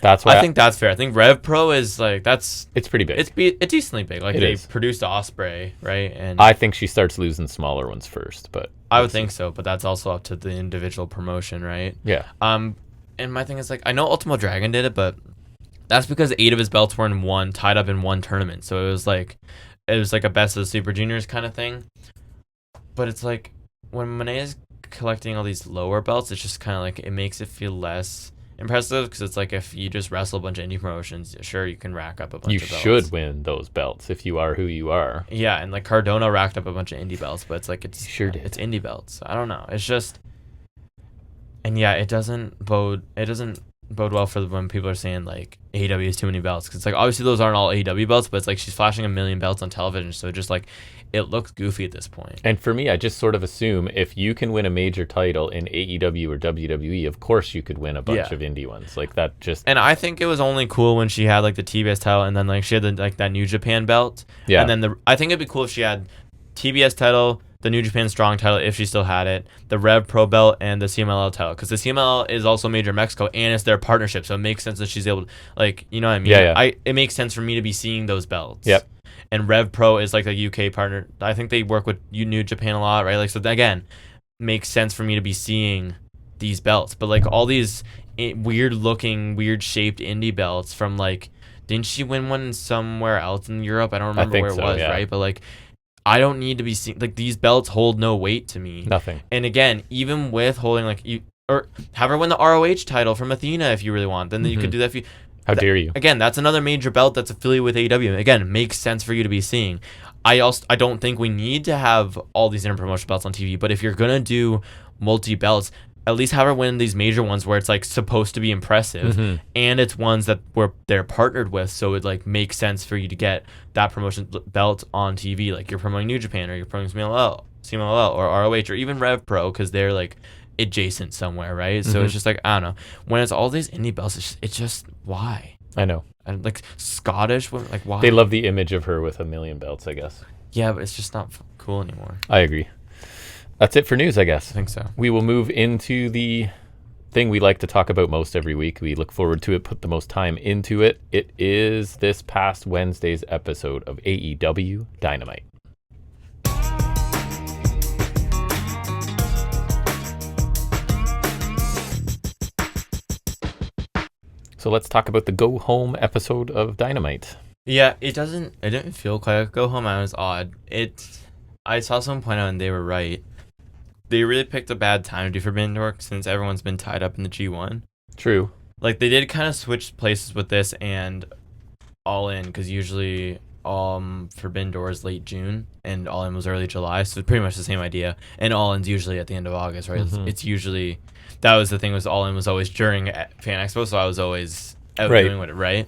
That's why I think that's fair. I think Rev Pro is like it's pretty big. It's decently big. Like they produced Osprey, right? And I think she starts losing smaller ones first, but I would think so. But that's also up to the individual promotion, right? Yeah. And my thing is like, I know Ultimo Dragon did it, but that's because 8 of his belts were tied up in one tournament. So it was like a best of the Super Juniors kind of thing. But it's like when Moné is collecting all these lower belts, it's just kind of like it makes it feel less impressive because it's like if you just wrestle a bunch of indie promotions, sure, you can rack up a bunch of belts. You should win those belts if you are who you are. Yeah, and like Cardona racked up a bunch of indie belts, but it's like it's it's indie belts. I don't know. It's just, and yeah, it doesn't bode well for when people are saying like AEW has too many belts, because like obviously those aren't all AEW belts, but it's like she's flashing a million belts on television, so just like it looks goofy at this point. And for me, I just sort of assume if you can win a major title in AEW or WWE, of course you could win a bunch of indie ones. Like that just... And I think it was only cool when she had like the TBS title and then like she had like that New Japan belt. Yeah. And then I think it'd be cool if she had TBS title, the New Japan Strong title if she still had it, the Rev Pro belt, and the CMLL title, because the CMLL is also major in Mexico and it's their partnership, so it makes sense that she's able to, like, you know what I mean? Yeah. It makes sense for me to be seeing those belts. Yep. And Rev Pro is like a UK partner. I think they work with New Japan a lot, right? Like, so again, makes sense for me to be seeing these belts. But like all these weird looking, weird shaped indie belts from like, didn't she win one somewhere else in Europe? I don't remember where it was, right? But like, I don't need to be seeing, like, these belts hold no weight to me. Nothing. And again, even with holding like or have her win the ROH title from Athena if you really want, then you could do that if you. How dare you? Again, that's another major belt that's affiliated with AEW. Again, makes sense for you to be seeing. I don't think we need to have all these interpromotional belts on TV, but if you're gonna do multi belts, at least have her win these major ones where it's like supposed to be impressive, and it's ones that they're partnered with, so it like makes sense for you to get that promotion belt on TV. Like you're promoting New Japan or you're promoting CMLL or ROH or even Rev Pro, because they're like adjacent somewhere, right? So it's just like, I don't know, when it's all these indie belts, it's just why? I know. And like Scottish women, like why? They love the image of her with a million belts, I guess. Yeah, but it's just not cool anymore. I agree. That's it for news, I guess. I think so. We will move into the thing we like to talk about most every week. We look forward to it, put the most time into it. It is this past Wednesday's episode of AEW Dynamite. So let's talk about the go home episode of Dynamite. Yeah, it didn't feel quite like a go home. It was odd. I saw someone point out, and they were right. They really picked a bad time to do Forbidden Door since everyone's been tied up in the G1. True. Like, they did kind of switch places with this and All In, because usually Forbidden Door is late June and All In was early July, so it's pretty much the same idea. And All In's usually at the end of August, right? It's usually, that was the thing, was All In was always during Fan Expo, so I was always out doing with it, right?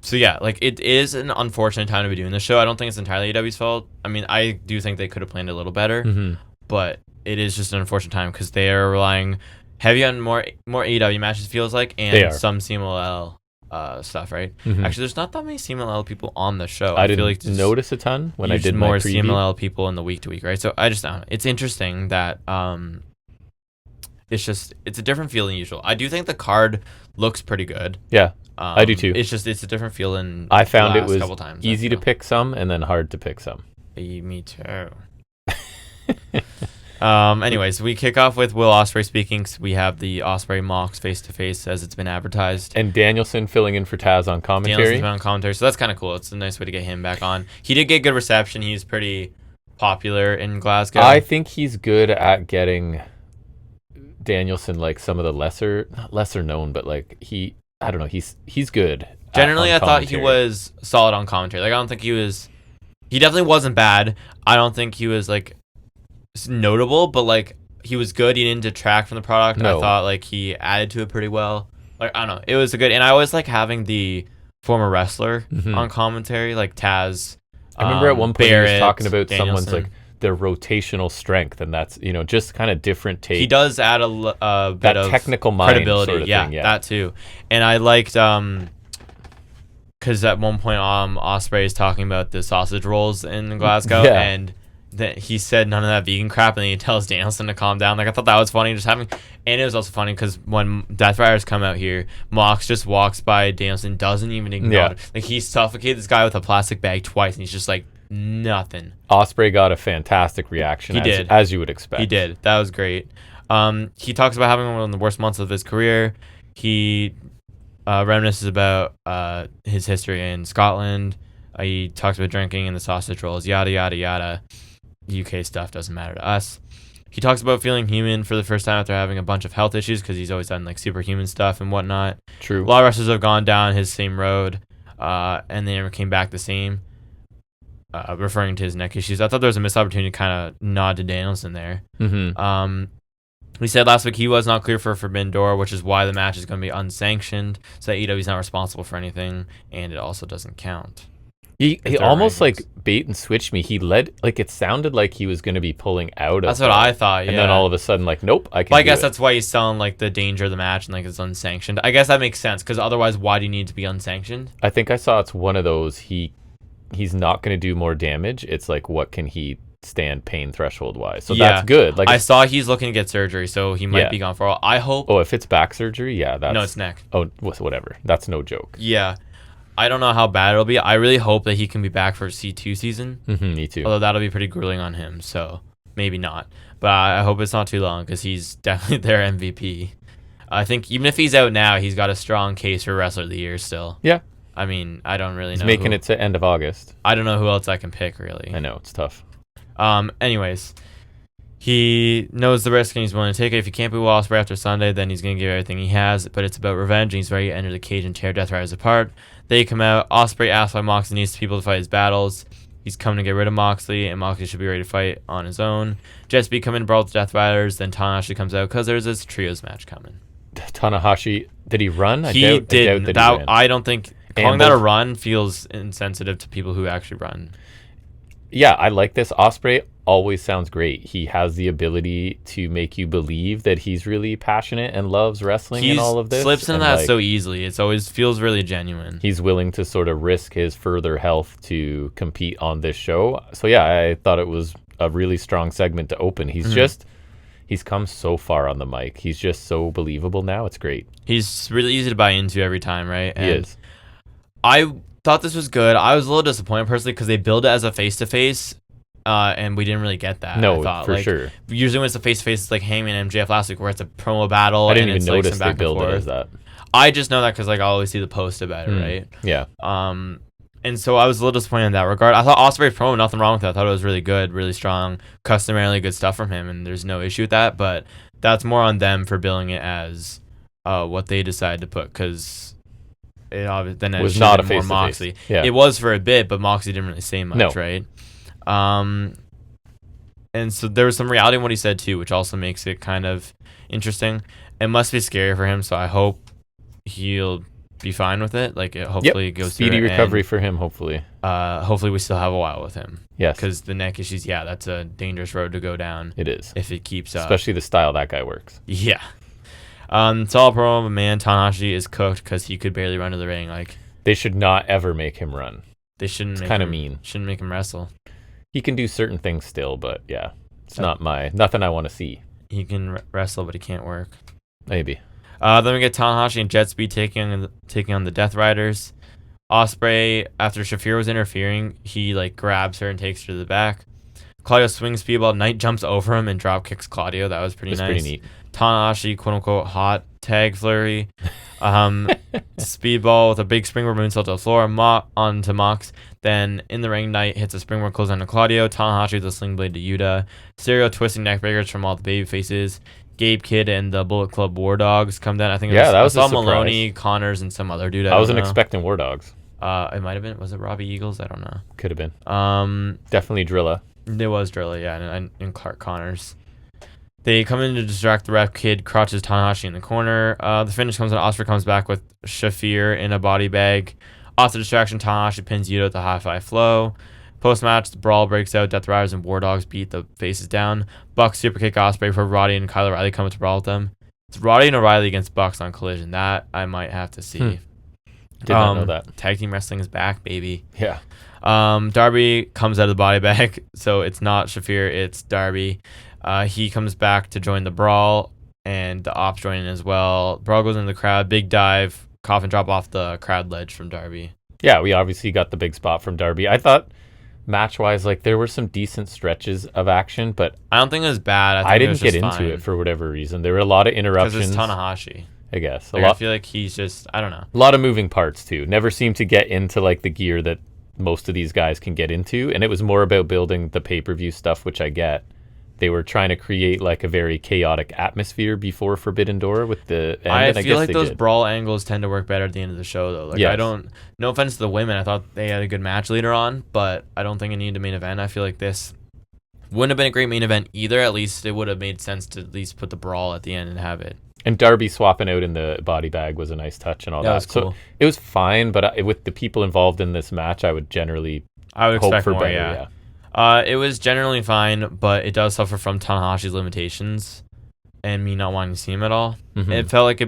So yeah, like, it is an unfortunate time to be doing this show. I don't think it's entirely AEW's fault. I mean, I do think they could have planned it a little better, but it is just an unfortunate time because they are relying heavy on more AEW matches, feels like, and some CMLL stuff, right? Actually, there's not that many CMLL people on the show. I feel like notice a ton when I did more my preview. CMLL people in the week to week, right? So I just don't know. It's interesting that it's a different feel than usual. I do think the card looks pretty good. Yeah. I do too. It's a different feel than I found the it last was couple times, easy to pick some and then hard to pick some. Me too. Anyways, we kick off with Will Ospreay speaking. We have the Ospreay Mox face-to-face as it's been advertised. And Danielson filling in for Taz on commentary. Danielson's been on commentary, so that's kind of cool. It's a nice way to get him back on. He did get good reception. He's pretty popular in Glasgow. I think he's good at getting Danielson like some of the not lesser known, but like I don't know, he's good. Generally, I thought he was solid on commentary. Like, I don't think he definitely wasn't bad. I don't think he was like notable, but like he was good. He didn't detract from the product. No. I thought like he added to it pretty well. Like, I don't know, it was a good, and I always like having the former wrestler on commentary, like Taz. I remember at one point Barrett, he was talking about Danielson. Someone's like their rotational strength, and that's, you know, just kind of different take. He does add a bit of technical mind credibility, sort of thing, yeah, that too. And I liked because at one point Ospreay is talking about the sausage rolls in Glasgow, and that he said none of that vegan crap, and then he tells Danielson to calm down. Like, I thought that was funny, and it was also funny because when Death Riders come out here, Mox just walks by Danielson, doesn't even acknowledge. Like, he suffocated this guy with a plastic bag twice, and he's just like, nothing. Ospreay got a fantastic reaction. He did, as you would expect. He did. That was great. He talks about having one of the worst months of his career. He reminisces about his history in Scotland. He talks about drinking and the sausage rolls, yada yada yada. UK stuff doesn't matter to us. He talks about feeling human for the first time after having a bunch of health issues, because he's always done like superhuman stuff and whatnot. True. A lot of wrestlers have gone down his same road, and they never came back the same. Referring to his neck issues, I thought there was a missed opportunity to kind of nod to Danielson there. We said last week he was not clear for Forbidden Door, which is why the match is going to be unsanctioned, so that AEW is not responsible for anything, and it also doesn't count. He almost like bait and switched me. He led, like, it sounded like he was going to be pulling out of That's what I thought, yeah. And then all of a sudden, like, nope, I can Well, I guess that's why he's selling, like, the danger of the match and, like, it's unsanctioned. I guess that makes sense, because otherwise, why do you need to be unsanctioned? I think I saw it's one of those, he's not going to do more damage. It's like, what can he stand pain threshold-wise? So that's good. Like, I saw he's looking to get surgery, so he might be gone for a while. I hope... Oh, if it's back surgery, that's... No, it's neck. Oh, whatever. That's no joke. Yeah. I don't know how bad it'll be. I really hope that he can be back for C2 season. Me too. Although that'll be pretty grueling on him, so maybe not. But I hope it's not too long, because he's definitely their MVP. I think even if he's out now, he's got a strong case for Wrestler of the Year still. Yeah. I mean, I don't really know. He's making it to end of August. I don't know who else I can pick, really. I know, it's tough. Anyways, he knows the risk and he's willing to take it. If he can't be Will Ospreay after Sunday, then he's going to give everything he has. But it's about revenge, and he's ready to enter the cage and tear Death Riders apart. They come out. Ospreay asks why Moxley needs people to fight his battles. He's coming to get rid of Moxley, and Moxley should be ready to fight on his own. Jesse B come in, brawl with Death Riders. Then Tanahashi comes out because there's this trios match coming. Tanahashi, did he run? He didn't. I don't think... Calling that a run feels insensitive to people who actually run. Yeah, I like this. Ospreay always sounds great. He has the ability to make you believe that he's really passionate and loves wrestling and all of this. He slips into that so easily. It always feels really genuine. He's willing to sort of risk his further health to compete on this show. So yeah, I thought it was a really strong segment to open. He's come so far on the mic. He's just so believable now. It's great. He's really easy to buy into every time, right? He is. I thought this was good. I was a little disappointed personally because they build it as a face-to-face, and we didn't really get that. No, I thought. For sure. Usually when it's a face-to-face, it's like Hangman and MJF last week, where it's a promo battle. I didn't even notice they build it as that. I just know that because like I always see the post about it, right? Yeah. And so I was a little disappointed in that regard. I thought Ospreay's promo, nothing wrong with it. I thought it was really good, really strong, customarily good stuff from him, and there's no issue with that. But that's more on them for billing it as what they decided to put, because it was not a face-to-face. Moxley. Yeah. It was for a bit, but Moxley didn't really say much, right? And so there was some reality in what he said too, which also makes it kind of interesting. It must be scary for him, so I hope he'll be fine with it. Like, hopefully it goes speedy recovery for him. Hopefully we still have a while with him. Yes, because the neck issues, that's a dangerous road to go down. It is, if it keeps up, especially the style that guy works. Yeah. Solid promo, but man, Tanahashi is cooked because he could barely run to the ring. Like, they should not ever make him run. They shouldn't. It's kind of mean. Shouldn't make him wrestle. He can do certain things still, but yeah, it's nothing I want to see. He can wrestle, but he can't work. Maybe. Then we get Tanahashi and Jet Speed taking on the Death Riders. Ospreay, after Shafir was interfering, he like grabs her and takes her to the back. Claudio swings Speedball. Knight jumps over him and drop kicks Claudio. That was pretty nice. Pretty neat. Tanahashi, quote unquote, hot tag flurry. Speedball with a big springboard moonsault to the floor, onto Mox. Then in the ring, Knight hits a springboard close on to Claudio. Tanahashi with a sling blade to Yuta. Stereo twisting neckbreakers from all the baby faces. Gabe Kidd and the Bullet Club War Dogs come down. I think that was a surprise. Maloney, Connors, and some other dude. I wasn't expecting War Dogs. It might have been. Was it Robbie Eagles? I don't know. Could have been. Definitely Drilla. There was Drilla, yeah, and Clark Connors. They come in to distract the ref. Kid crouches Tanahashi in the corner. The finish comes when Ospreay comes back with Shafir in a body bag. Off the distraction, Tanahashi pins Yuta at the high-five flow. Post-match, the brawl breaks out. Death Riders and War Dogs beat the faces down. Bucks superkick Ospreay before Roddy and Kyle O'Reilly come to brawl with them. It's Roddy and O'Reilly against Bucks on Collision. That I might have to see. Did not know that. Tag team wrestling is back, baby. Yeah. Darby comes out of the body bag, so it's not Shafir, it's Darby. He comes back to join the brawl, and the Ops join in as well. Brawl goes into the crowd, big dive, coffin drop off the crowd ledge from Darby. Yeah, we obviously got the big spot from Darby. I thought match-wise, like there were some decent stretches of action, but I don't think it was bad. I didn't get into it for whatever reason. There were a lot of interruptions. Because it's Tanahashi. I guess. I feel like he's just, I don't know. A lot of moving parts, too. Never seemed to get into, like, the gear that most of these guys can get into. And it was more about building the pay-per-view stuff, which I get. They were trying to create, like, a very chaotic atmosphere before Forbidden Door with the end. I feel like those brawl angles tend to work better at the end of the show, though. Like, yes. No offense to the women. I thought they had a good match later on, but I don't think it needed a main event. I feel like this wouldn't have been a great main event either. At least it would have made sense to at least put the brawl at the end and have it. And Darby swapping out in the body bag was a nice touch and all that. Was cool. So it was fine, but with the people involved in this match, I would hope expect for more, better. Yeah. It was generally fine, but it does suffer from Tanahashi's limitations and me not wanting to see him at all. Mm-hmm. It felt like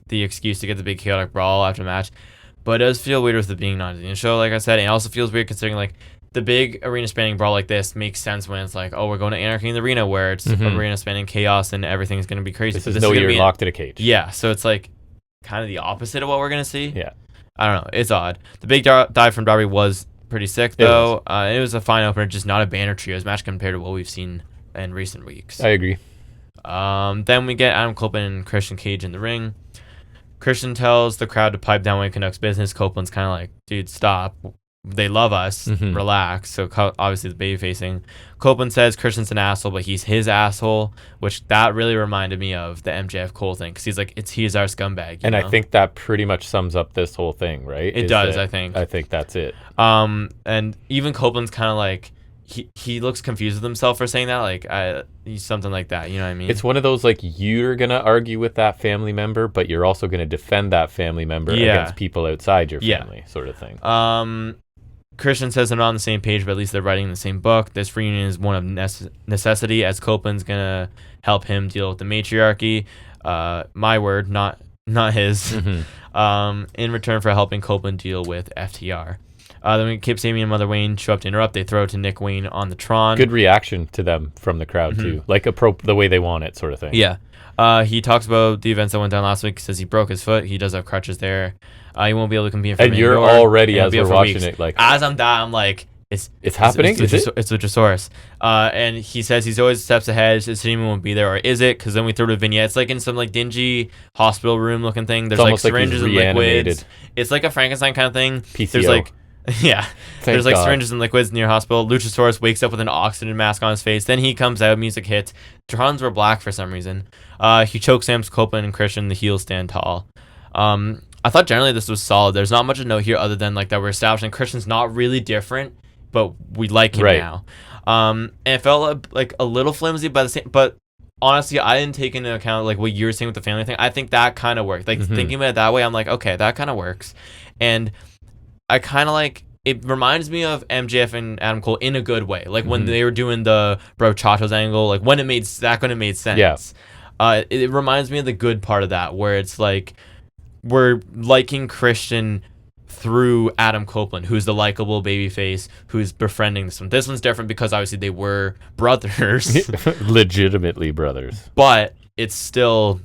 the excuse to get the big chaotic brawl after the match, but it does feel weird with it being not in the show, like I said. And it also feels weird considering like the big arena spanning brawl like this makes sense when it's like, oh, we're going to Anarchy in the Arena where it's arena spanning chaos and everything's going to be crazy. This is you're locked in a cage. Yeah, so it's like kind of the opposite of what we're going to see. Yeah. I don't know. It's odd. The big dive from Darby was pretty sick, though. It was a fine opener, just not a banner trios match compared to what we've seen in recent weeks. I agree. Then we get Adam Copeland and Christian Cage in the ring. Christian tells the crowd to pipe down when he conducts business. Copeland's kind of like, dude, stop. They love us. Relax. So obviously the baby facing. Copeland says Christian's an asshole, but he's his asshole, which that really reminded me of the MJF Cole thing because he's like, he's our scumbag. And I think that pretty much sums up this whole thing, right? It does, I think. I think that's it. And even Copeland's kind of like, he looks confused with himself for saying that, like he's something like that. You know what I mean? It's one of those like you're gonna argue with that family member, but you're also gonna defend that family member against people outside your family, sort of thing. Christian says they're not on the same page, but at least they're writing the same book. This reunion is one of necessity, as Copeland's gonna help him deal with the matriarchy. My word, not his. In return for helping Copeland deal with FTR. Then we Kip Sabian and Mother Wayne show up to interrupt. They throw it to Nick Wayne on the Tron. Good reaction to them from the crowd too, like the way they want it, sort of thing. Yeah. He talks about the events that went down last week. He says he broke his foot. He does have crutches there. He won't be able to compete for. And you're already, as we're watching it, like as I'm that, I'm like, it's happening. It's Luchasaurus. And he says he's always steps ahead. His team won't be there, or is it? Because then we throw to vignette. It's like in some like dingy hospital room looking thing. There's like syringes and liquids. It's like a Frankenstein kind of thing. PCO. There's like. Yeah, there's like syringes and liquids near hospital. Luchasaurus wakes up with an oxygen mask on his face. Then he comes out, music hits. Trons were black for some reason. He chokesams Copeland and Christian. The heels stand tall. I thought generally this was solid. There's not much to note here other than like that we're establishing Christian's not really different, but we like him now. And it felt like a little flimsy by the same, but honestly, I didn't take into account like what you were saying with the family thing. I think that kind of worked. Like thinking about it that way, I'm like, okay, that kind of works. And I kind of like, it reminds me of MJF and Adam Cole in a good way. Like when they were doing the Brochatos angle, like when it made sense. Yeah. It reminds me of the good part of that, where it's like, we're liking Christian through Adam Copeland, who's the likable babyface, who's befriending this one. This one's different because obviously they were brothers. Legitimately brothers. But it's still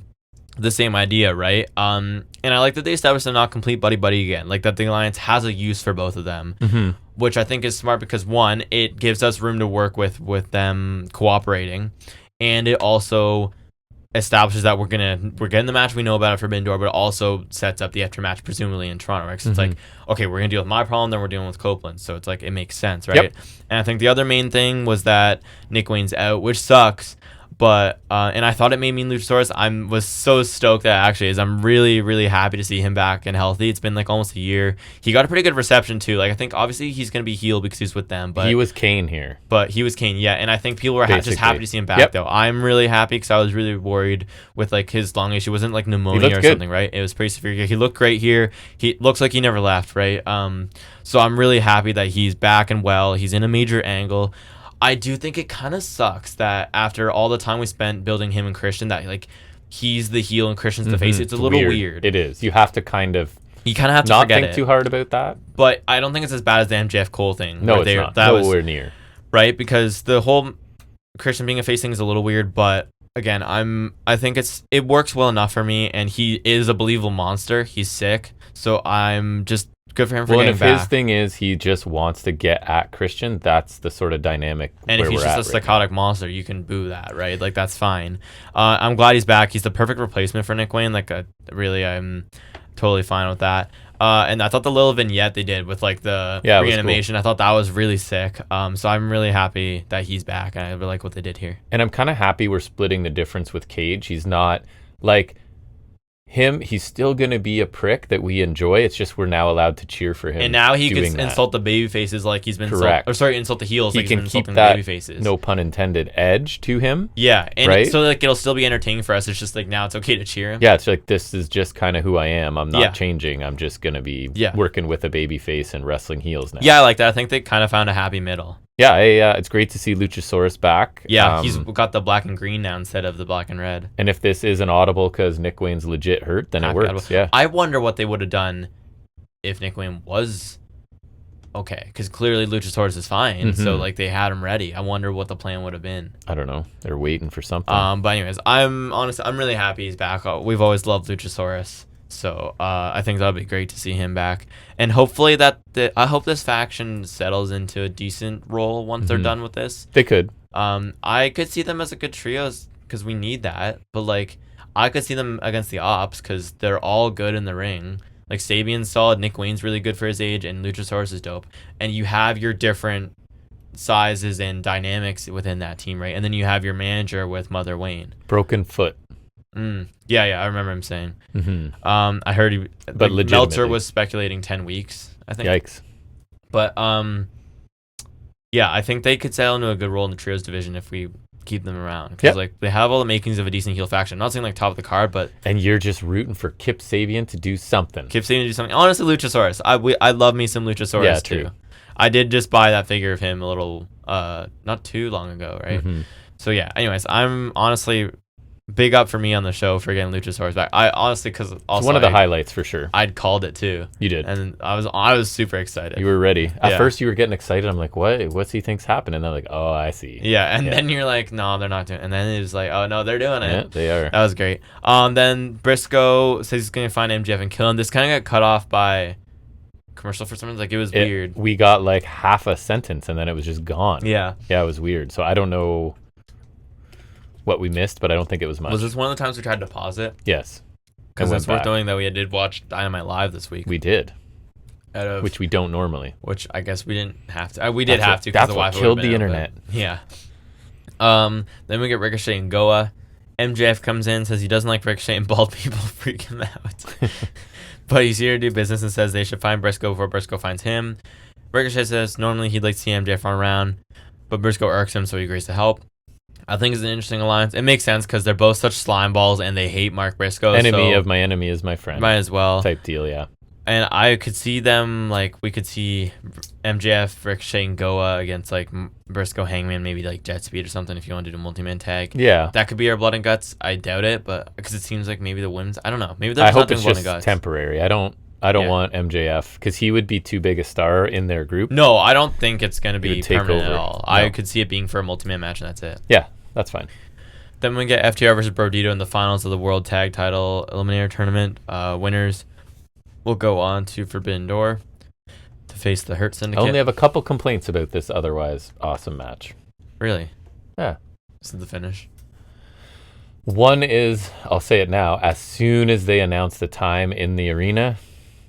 the same idea, right? And I like that they established they're not complete buddy again, like that the alliance has a use for both of them, which I think is smart because one, it gives us room to work with them cooperating, and it also establishes that we're getting the match we know about at Forbidden Door, but it also sets up the aftermatch presumably in Toronto, right? So it's like, okay, we're gonna deal with my problem, then we're dealing with Copeland, so it's like it makes sense, right? And I think the other main thing was that Nick Wayne's out, which sucks. But and I thought it made me Luchasaurus. Was so stoked that it actually is. I'm really, really happy to see him back and healthy. It's been like almost a year. He got a pretty good reception too. Like I think obviously he's gonna be healed because he's with them. But he was Kane here. But he was Kane, yeah. And I think people were just happy to see him back though. I'm really happy because I was really worried with like his lung issue. It wasn't like pneumonia or something, right? It was pretty severe. He looked great here. He looks like he never left, right? So I'm really happy that he's back and well. He's in a major angle. I do think it kind of sucks that after all the time we spent building him and Christian, that like he's the heel and Christian's the face. It's a little weird. It is. You have to kind of have to not forget think too hard about that. But I don't think it's as bad as the MJF Cole thing. No, it's not. Nowhere near. Right, because the whole Christian being a face thing is a little weird. But again, I think it works well enough for me, and he is a believable monster. He's sick, so I'm just. Good for him for getting back. And if his thing is he just wants to get at Christian, that's the sort of dynamic. And if he's just a psychotic monster, you can boo that, right? Like that's fine. I'm glad he's back. He's the perfect replacement for Nick Wayne. Like really, I'm totally fine with that. And I thought the little vignette they did with like the reanimation, cool. I thought that was really sick. So I'm really happy that he's back. And I really like what they did here. And I'm kind of happy we're splitting the difference with Cage. He's not like. He's still going to be a prick that we enjoy. It's just we're now allowed to cheer for him. And now he can insult the baby faces like he's been insult the heels he like can he's been insulting that, the baby faces. No pun intended, edge to him. Yeah, and right? So like it'll still be entertaining for us. It's just like now it's okay to cheer him. Yeah, it's like this is just kind of who I am. I'm not changing. I'm just going to be working with a baby face and wrestling heels now. Yeah, I like that. I think they kind of found a happy middle. Yeah, it's great to see Luchasaurus back. Yeah, he's got the black and green now instead of the black and red. And if this is an audible because Nick Wayne's legit hurt, then it works. Audible. Yeah. I wonder what they would have done if Nick Wayne was okay, because clearly Luchasaurus is fine. So like they had him ready. I wonder what the plan would have been. I don't know. They're waiting for something. But anyways, I'm really happy he's back. We've always loved Luchasaurus. So I think that'll be great to see him back, and hopefully I hope this faction settles into a decent role once they're done with this. They could. I could see them as a good trio because we need that, but like I could see them against the Ops because they're all good in the ring. Like Sabian's solid, Nick Wayne's really good for his age, and Luchasaurus is dope. And you have your different sizes and dynamics within that team, right? And then you have your manager with Mother Wayne. Broken foot. Yeah, I remember him saying. I heard but Meltzer was speculating 10 weeks, I think. Yikes. But yeah, I think they could settle into a good role in the trios division if we keep them around. Because like they have all the makings of a decent heel faction. I'm not saying like top of the card, but and you're just rooting for Kip Sabian to do something. Honestly, Luchasaurus. I love me some Luchasaurus too. I did just buy that figure of him a little not too long ago, right? So yeah. Anyways, I'm honestly. Big up for me on the show for getting Luchasaurus back. I honestly, because also it's one of the highlights for sure. I'd called it too. You did, and I was super excited. You were ready. At first, you were getting excited. I'm like, what's he think's happening? And they're like, oh, I see. Yeah, and then you're like, no, they're not doing it. And then it was like, oh no, they're doing it. Yeah, they are. That was great. Then Briscoe says he's gonna find MJF and kill him. This kind of got cut off by commercial for some reason. Like it was weird. We got like half a sentence and then it was just gone. Yeah, it was weird. So I don't know what we missed, but I don't think it was much. Was this one of the times we tried to pause it? Yes. Because it's worth knowing that we did watch Dynamite live this week. We did. Which we don't normally. Which I guess we didn't have to. We did have to because the Wi-Fi killed the internet. Yeah. Then we get Ricochet and Goa. MJF comes in, says he doesn't like Ricochet and bald people freak him out. But he's here to do business and says they should find Briscoe before Briscoe finds him. Ricochet says normally he'd like to see MJF run around, but Briscoe irks him, so he agrees to help. I think it's an interesting alliance. It makes sense because they're both such slime balls and they hate Mark Briscoe. Enemy of my enemy is my friend. Might as well. Type deal, yeah. And I could see them, like, we could see MJF, Ricochet, and Goa against, like, Briscoe, Hangman, maybe, like, Jet Speed or something if you want to do a multi-man tag. Yeah. That could be our Blood and Guts. I doubt it, but because it seems like maybe the women's, I don't know. Maybe I hope it's just temporary. I don't want MJF because he would be too big a star in their group. No, I don't think it's going to be permanent over. at all. No. I could see it being for a multi-man match and that's it. Yeah, that's fine. Then we get FTR versus Brodito in the finals of the World Tag Title Eliminator Tournament. Winners will go on to Forbidden Door to face the Hurt Syndicate. I only have a couple complaints about this otherwise awesome match. Really? Yeah. This is the finish. One is, I'll say it now, as soon as they announce the time in the arena,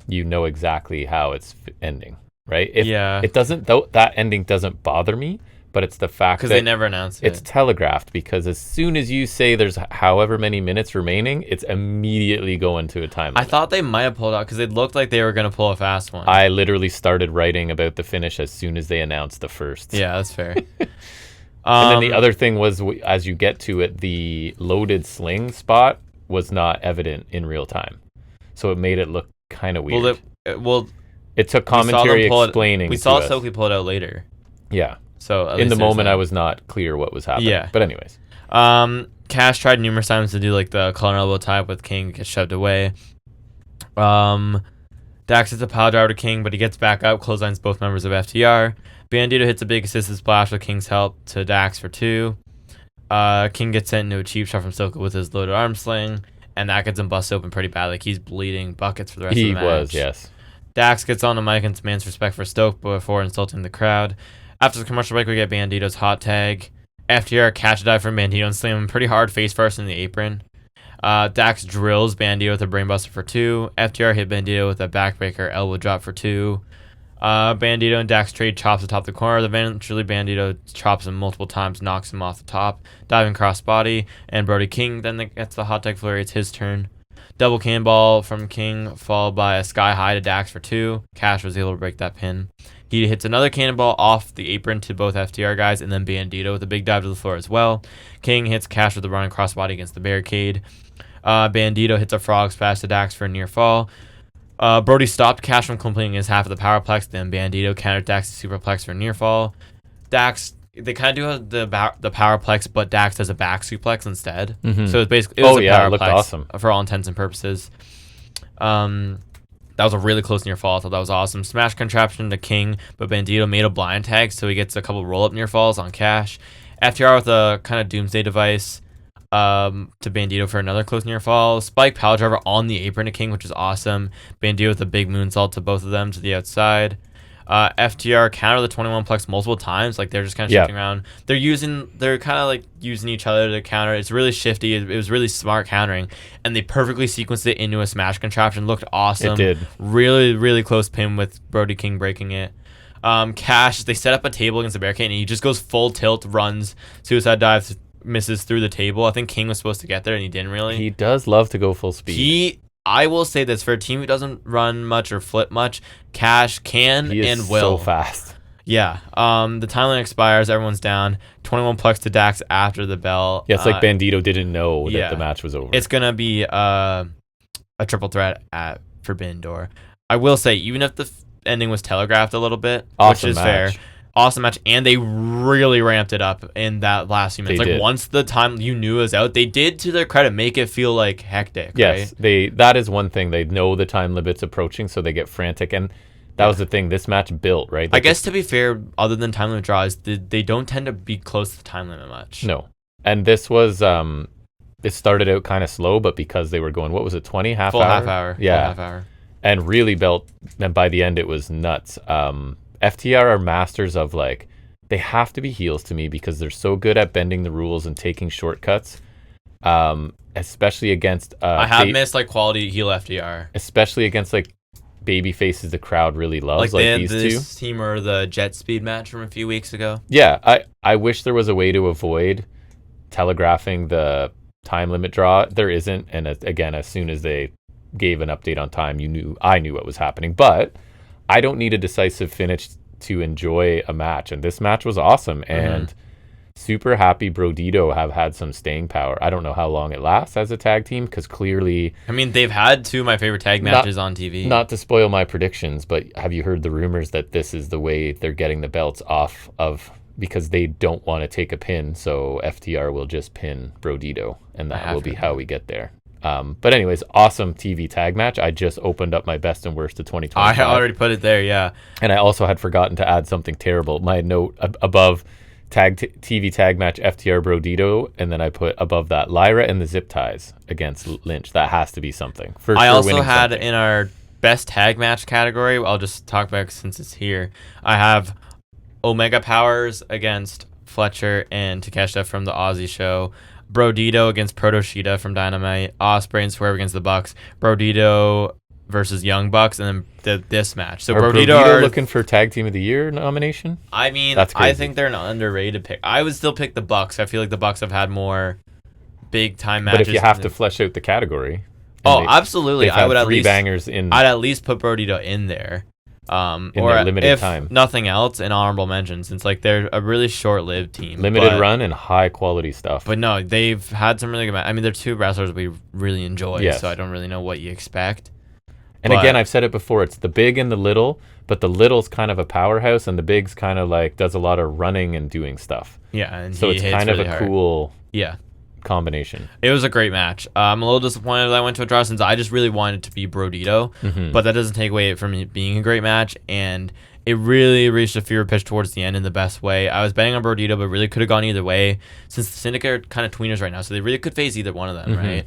you know exactly how it's ending, right? It doesn't, though, that ending doesn't bother me, but it's the fact that because they never announced it. It's telegraphed, because as soon as you say there's however many minutes remaining, it's immediately going to a time limit. I thought they might have pulled out because it looked like they were going to pull a fast one. I literally started writing about the finish as soon as they announced the first. Yeah, that's fair. And then the other thing was, as you get to it, the loaded sling spot was not evident in real time. So it made it look kind of weird. It took commentary explaining. We saw Stokely pull it out later. Yeah. So in the moment, I was not clear what was happening. Yeah. But anyways. Cash tried numerous times to do like the collar elbow tie with King, gets shoved away. Dax hits a pile driver to King, but he gets back up, clotheslines both members of FTR. Bandito hits a big assisted splash with King's help to Dax for 2. King gets sent into a cheap shot from Stokely with his loaded arm sling, and that gets him busted open pretty bad. Like, he's bleeding buckets for the rest of the match. He was, yes. Dax gets on the mic and demands respect for Stoke before insulting the crowd. After the commercial break, we get Bandito's hot tag. FTR catch a dive from Bandito and slam him pretty hard face first in the apron. Dax drills Bandito with a brainbuster for 2. FTR hit Bandito with a backbreaker elbow drop for 2. Bandito and Dax trade chops atop the corner. Eventually, Bandito chops him multiple times, knocks him off the top, diving crossbody, and Brody King then gets the hot tag flurry. It's his turn. Double cannonball from King, followed by a sky high to Dax for 2. Cash was able to break that pin. He hits another cannonball off the apron to both FTR guys, and then Bandito with a big dive to the floor as well. King hits Cash with a running crossbody against the barricade. Bandito hits a frog splash to Dax for a near fall. Brody stopped Cash from completing his half of the powerplex, then Bandito countered Dax's superplex for a near fall. Dax, they kind of do have the powerplex, but Dax does a back suplex instead. Mm-hmm. So it was a powerplex, it looked awesome for all intents and purposes. That was a really close near fall. I thought that was awesome. Smash contraption to King, but Bandito made a blind tag, so he gets a couple roll-up near falls on Cash. FTR with a kind of doomsday device to Bandito for another close near fall. Spike power driver on the apron to King, which is awesome. Bandito with a big moonsault to both of them to the outside. FTR counter the 21-plex multiple times. Like, they're just kind of shifting around. They're kind of like using each other to counter. It's really shifty. It was really smart countering. And they perfectly sequenced it into a smash contraption. Looked awesome. It did. Really, really close pin with Brody King breaking it. Cash, they set up a table against the barricade, and he just goes full tilt, runs, suicide dives, misses through the table. I think King was supposed to get there, and he didn't really. He does love to go full speed. I will say this, for a team who doesn't run much or flip much, Cash can and will. So fast. Yeah. The time limit expires. Everyone's down. 21 plex to Dax after the bell. Yeah, it's like Bandito didn't know that the match was over. It's going to be a triple threat at Forbidden Door. I will say, even if the ending was telegraphed a little bit, awesome which is match. Fair. Awesome match, and they really ramped it up in that last few minutes. Like, once the time you knew it was out, they did, to their credit, make it feel like hectic. Yes, right? That is one thing. They know the time limit's approaching, so they get frantic, and that was the thing. This match built, right? Like, I guess, to be fair, other than time limit draws, they don't tend to be close to the time limit much. No, and this was it started out kind of slow, but because they were going, what was it, 20 half full hour? Half hour, yeah, full half hour, and really built. And by the end, it was nuts. FTR are masters of, like, they have to be heels to me because they're so good at bending the rules and taking shortcuts, especially against I have missed like quality heel FTR, especially against like baby faces the crowd really loves, like these two. This team or the Jet Speed match from a few weeks ago. Yeah, I wish there was a way to avoid telegraphing the time limit draw. There isn't, and again, as soon as they gave an update on time, I knew what was happening. But I don't need a decisive finish to enjoy a match, and this match was awesome, and super happy Brodito have had some staying power. I don't know how long it lasts as a tag team, because clearly, I mean, they've had two of my favorite tag matches on TV. Not to spoil my predictions, but have you heard the rumors that this is the way they're getting the belts off of, because they don't want to take a pin, so FTR will just pin Brodito, and that will be how we get there. But anyways, awesome TV tag match. I just opened up my best and worst of 2025. I already put it there, yeah. And I also had forgotten to add something terrible. My note above, TV tag match FTR Brodito, and then I put above that Lyra and the zip ties against Lynch. That has to be something. For I sure also winning had something. in our best tag match category, I'll just talk about it since it's here. I have Omega Powers against Fletcher and Takeshita from the Aussie show. Brodito against Proto Shida from Dynamite. Ospreay and Swerve against the Bucks. Brodito versus Young Bucks, and then this match. So Brodito are looking for Tag Team of the Year nomination? I mean, That's crazy. I think they're an underrated pick. I would still pick the Bucks. I feel like the Bucks have had more big time matches. But if you have to flesh out the category, absolutely, I would at least bangers in. I'd at least put Brodito in there. In or their limited if time. Nothing else, an honorable mention, since like they're a really short-lived team. Limited run and high quality stuff. But no, they've had some really good matches. I mean, they're two wrestlers we really enjoy, Yes. so I don't really know what you expect. And again, I've said it before, it's the big and the little, but the little's kind of a powerhouse and the big's kind of like does a lot of running and doing stuff. Yeah, and so it's kind of really a hard. cool Yeah. combination. It was a great match. I'm a little disappointed that I went to a draw since I just really wanted it to be Brodito, but that doesn't take away from it being a great match, and it really reached a fever pitch towards the end in the best way. I was betting on Brodito, but really could have gone either way since the Syndicate are kind of tweeners right now, so they really could face either one of them, right?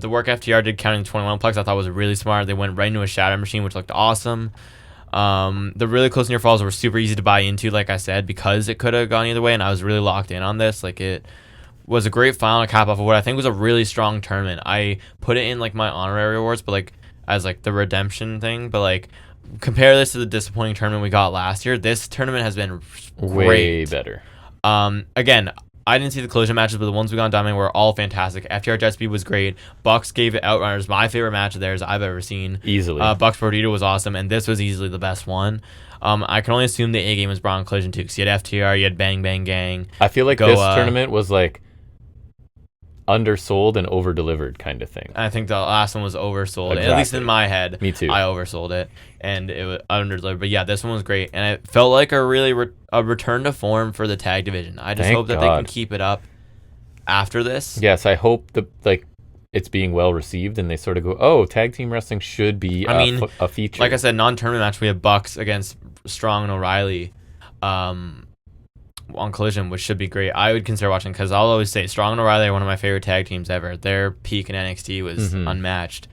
The work FTR did counting the 21 plex I thought was really smart. They went right into a shatter machine, which looked awesome. The really close near falls were super easy to buy into, like I said, because it could have gone either way, and I was really locked in on this. Like, it was a great final cap off of what I think was a really strong tournament. I put it in like my honorary awards, but like as like the redemption thing. But like compare this to the disappointing tournament we got last year. This tournament has been great. Way better. Again, I didn't see the collision matches, but the ones we got on Dynamite were all fantastic. FTR Jet Speed was great. Bucks gave it Outrunners, my favorite match of theirs I've ever seen. Easily. Bucks Brodito was awesome, and this was easily the best one. I can only assume the A game was brought on Collision too, because you had FTR, you had Bang Bang Gang. I feel like this tournament was like undersold and over-delivered kind of thing. I think the last one was oversold. Exactly. At least in my head. Me too. I oversold it, and it was under-delivered. But yeah, this one was great, and it felt like a really a return to form for the tag division. I just hope that they can keep it up after this. Yes, I hope it's being well received, and they sort of go, "Oh, tag team wrestling should be a feature." Like I said, non-tournament match, we have Bucks against Strong and O'Reilly on Collision, which should be great. I would consider watching, because I'll always say Strong and O'Reilly are one of my favorite tag teams ever. Their peak in NXT was unmatched.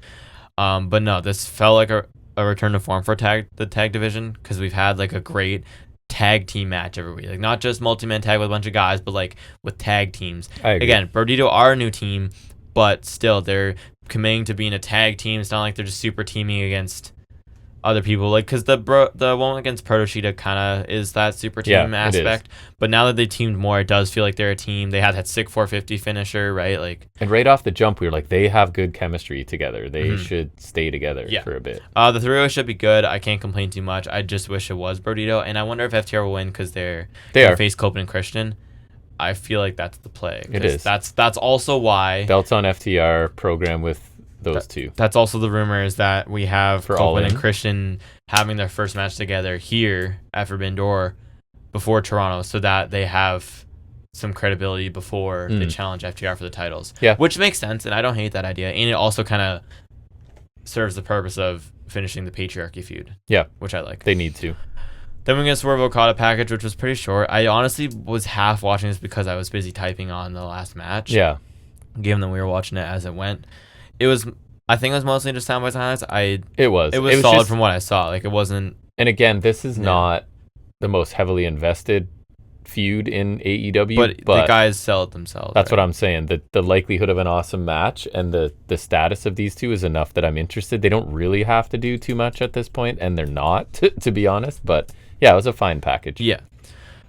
But no, this felt like a return to form for the tag division, because we've had like a great tag team match every week. Like not just multi-man tag with a bunch of guys, but like with tag teams. Again, Brodito are a new team, but still they're committing to being a tag team. It's not like they're just super teaming against other people, like, because the one against Proto Shida kind of is that super team aspect, but now that they teamed more, it does feel like they're a team. They had that sick 450 finisher, right? Like, and right off the jump, we were like, they have good chemistry together. They should stay together for a bit. The three should be good. I can't complain too much. I just wish it was Brodito, and I wonder if FTR will win because they face Copen and Christian. I feel like that's the play. It is. That's also why belts on FTR program with those two. That's also the rumor, is that we have For Copeland and Christian having their first match together here at Forbidden Door before Toronto, so that they have some credibility before they challenge FTR for the titles. Yeah. Which makes sense, and I don't hate that idea. And it also kind of serves the purpose of finishing the patriarchy feud. Yeah. Which I like. They need to. Then we get Swerve Okada package, which was pretty short. I honestly was half watching this because I was busy typing on the last match. Yeah. Given that we were watching it as it went. I think it was mostly just sound by highlights. It was solid just, from what I saw. Like, it wasn't. And again, this is not the most heavily invested feud in AEW, but the guys sell it themselves. That's what I'm saying. The likelihood of an awesome match and the status of these two is enough that I'm interested. They don't really have to do too much at this point, and they're not, to be honest. But yeah, it was a fine package. Yeah.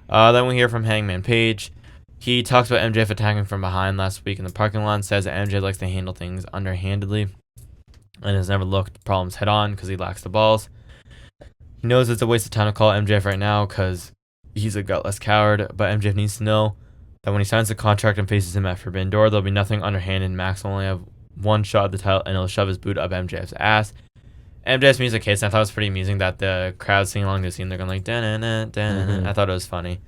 Then we hear from Hangman Page. He talks about MJF attacking from behind last week in the parking lot, and says that MJF likes to handle things underhandedly and has never looked problems head on because he lacks the balls. He knows it's a waste of time to call MJF right now because he's a gutless coward, but MJF needs to know that when he signs the contract and faces him at Forbidden Door, there'll be nothing underhanded. Max will only have one shot at the title, and he'll shove his boot up MJF's ass. MJF's music hits, and I thought it was pretty amusing that the crowd singing along to the scene. They're going like, da-na-na, da-na-na. I thought it was funny.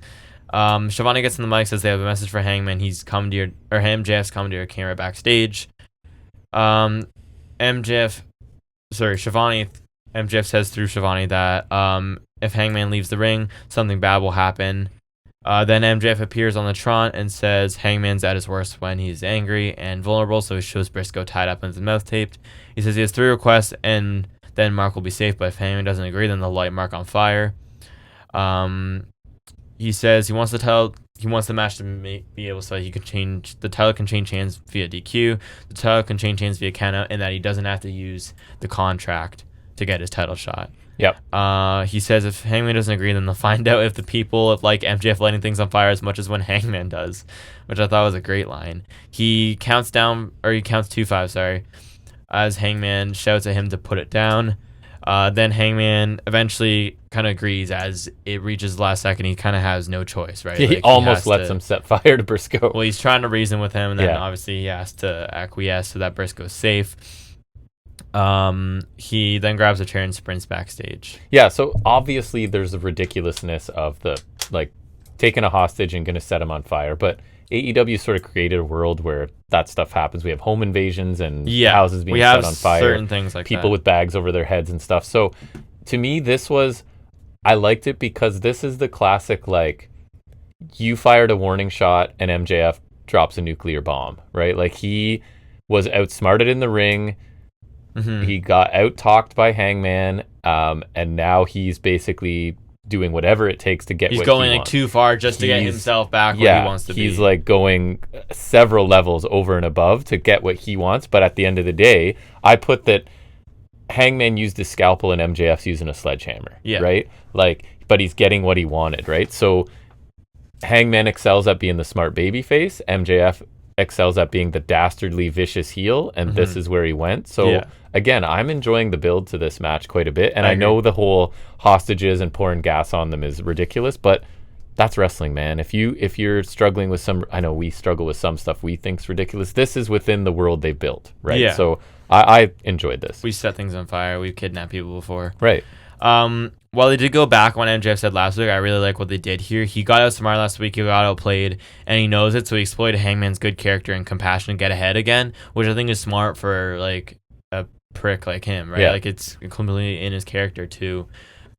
Shivani gets in the mic, says they have a message for Hangman. He's commandeered, or MJF's commandeered a camera backstage. MJF says through Shivani that if Hangman leaves the ring, something bad will happen. Then MJF appears on the Tron and says Hangman's at his worst when he's angry and vulnerable, so he shows Briscoe tied up and his mouth taped. He says he has 3 requests, and then Mark will be safe, but if Hangman doesn't agree, then they'll light Mark on fire. He says he wants the match to be able so he can change the title can change hands via DQ, the title can change hands via countout, and that he doesn't have to use the contract to get his title shot. Yep. He says if Hangman doesn't agree, then they'll find out if the people like MJF lighting things on fire as much as when Hangman does, which I thought was a great line. He counts 2-5, sorry, as Hangman shouts at him to put it down. Then Hangman eventually kind of agrees as it reaches the last second. He kind of has no choice, right? He almost lets him set fire to Briscoe. Well, he's trying to reason with him, and then obviously he has to acquiesce so that Briscoe's safe. He then grabs a chair and sprints backstage. Yeah, so obviously there's the ridiculousness of the taking a hostage and going to set him on fire, but AEW sort of created a world where that stuff happens. We have home invasions and houses being set on fire. Certain things like people with bags over their heads and stuff. So to me, I liked it because this is the classic, you fired a warning shot and MJF drops a nuclear bomb, right? Like, he was outsmarted in the ring. Mm-hmm. He got out-talked by Hangman, and now he's basically doing whatever it takes to get what he wants. He's going too far just to get himself back where he wants to be. He's going several levels over and above to get what he wants, but at the end of the day, I put that Hangman used his scalpel and MJF's using a sledgehammer, right? But he's getting what he wanted, right? So Hangman excels at being the smart babyface. MJF excels at being the dastardly vicious heel, and this is where he went. So again, I'm enjoying the build to this match quite a bit, and I know the whole hostages and pouring gas on them is ridiculous, but that's wrestling, man. If you're struggling with I know we struggle with some stuff we think's ridiculous. This is within the world they built, right? Yeah. So I enjoyed this. We set things on fire. We've kidnapped people before, right? While they did go back on what MJF said last week, I really like what they did here. He got outsmarted last week, he got outplayed, and he knows it, so he exploited Hangman's good character and compassion to get ahead again, which I think is smart for a prick like him, right? Yeah. It's completely in his character to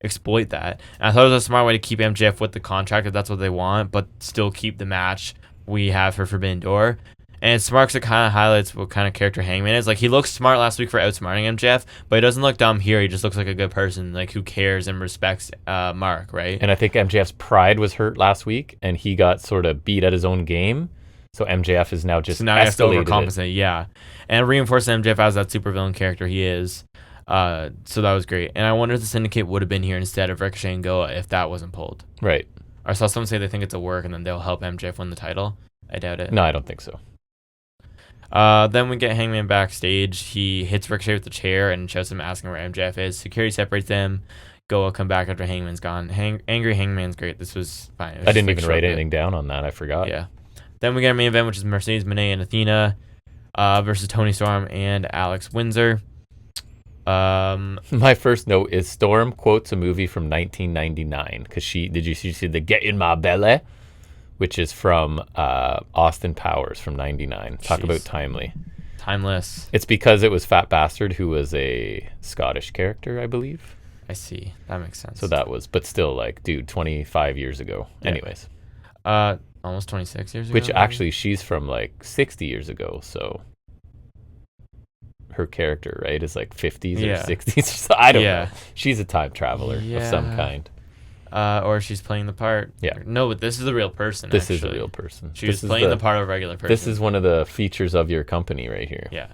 exploit that. And I thought it was a smart way to keep MJF with the contract if that's what they want, but still keep the match we have for Forbidden Door. And it's smart because it kind of highlights what kind of character Hangman is. He looked smart last week for outsmarting MJF, but he doesn't look dumb here. He just looks like a good person, who cares and respects Mark, right? And I think MJF's pride was hurt last week, and he got sort of beat at his own game. So MJF is now just now he has to overcompensate, yeah. And reinforcing MJF as that supervillain character he is. So that was great. And I wonder if the Syndicate would have been here instead of Ricochet and Goa if that wasn't pulled. Right. I saw someone say they think it's a work and then they'll help MJF win the title. I doubt it. No, I don't think so. Then we get Hangman backstage. He hits Ricochet with the chair and shows him asking where MJF is. Security separates them. Goa come back after Hangman's gone. Angry Hangman's great. This was fine. I didn't even write anything down on that. I forgot. Yeah. Then we get a main event, which is Mercedes Moné and Athena versus Toni Storm and Alex Windsor. My first note is Storm quotes a movie from 1999 because she see the "Get in My Belly," which is from Austin Powers from 99. Talk about timely. Timeless. It's because it was Fat Bastard, who was a Scottish character, I believe. I see. That makes sense. So that was, but still, 25 years ago. Yeah. Anyways. Almost 26 years ago. Which actually, she's from 60 years ago, so her character, right, is 50s or 60s. So I don't know. She's a time traveler of some kind. Or she's playing the part. Yeah. No, but this is a real person. This is a real person. She was playing the part of a regular person. This is one of the features of your company right here. Yeah.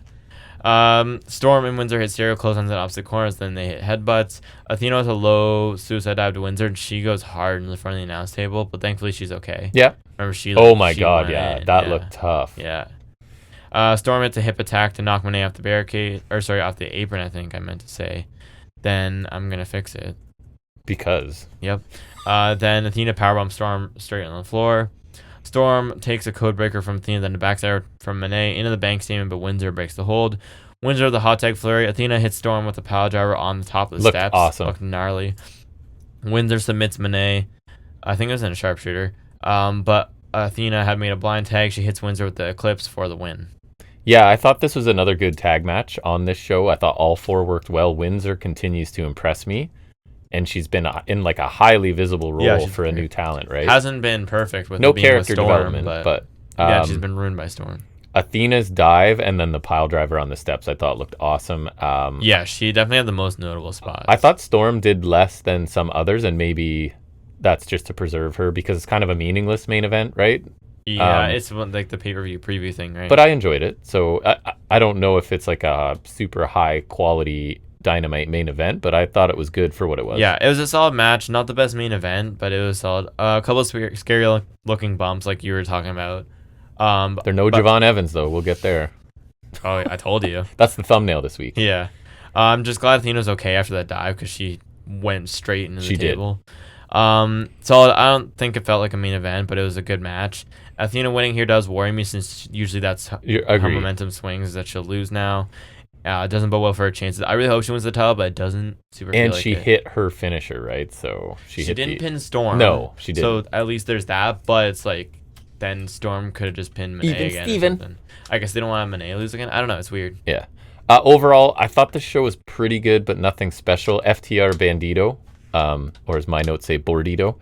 Storm and Windsor hit stereo clotheslines on opposite corners, then they hit headbutts. Athena has a low suicide dive to Windsor, and she goes hard in the front of the announce table, but thankfully she's okay. Yeah. Remember she? Oh my God! Yeah, that looked tough. Yeah. Storm hits a hip attack to knock Moné off the barricade, off the apron. I think I meant to say. Then I'm gonna fix it. Because. Yep. Then Athena powerbombs Storm straight on the floor. Storm takes a code breaker from Athena, then the backside from Moné into the bank statement, but Windsor breaks the hold. Windsor the hot tag flurry. Athena hits Storm with a pile driver on the top of the steps. Awesome. Looked gnarly. Windsor submits Moné. I think it was in a sharpshooter. But Athena had made a blind tag. She hits Windsor with the Eclipse for the win. Yeah, I thought this was another good tag match on this show. I thought all four worked well. Windsor continues to impress me. and she's been in like a highly visible role for a new talent, right? Hasn't been perfect with no it being character with Storm, development, but yeah, she's been ruined by Storm. Athena's dive and then the pile driver on the steps I thought looked awesome. Yeah, she definitely had the most notable spots. I thought Storm did less than some others, and maybe that's just to preserve her because it's kind of a meaningless main event, right? Yeah, it's like the pay-per-view preview thing, right? But I enjoyed it, so I don't know if it's like a super high quality Dynamite main event, but I thought it was good for what it was. Yeah, it was a solid match. Not the best main event, but it was solid. A couple of scary looking bumps, like you were talking about. They're no Javon Evans though. We'll get there. Oh, I told you. That's the thumbnail this week. Yeah, I'm just glad Athena's okay after that dive because she went straight into the table. So I don't think it felt like a main event, but it was a good match. Athena winning here does worry me since usually that's how momentum swings, is that she'll lose now. It doesn't bode well for her chances. I really hope she wins the title, but it doesn't super And feel she like hit her finisher, right? So she didn't pin Storm. No, she didn't. So at least there's that, but it's like then Storm could have just pinned Monet again. Steven. Or something. I guess they don't want to have Monet lose again. I don't know. It's weird. Yeah. Overall, I thought the show was pretty good, but nothing special. FTR Bandito, or as my notes say, Bordito,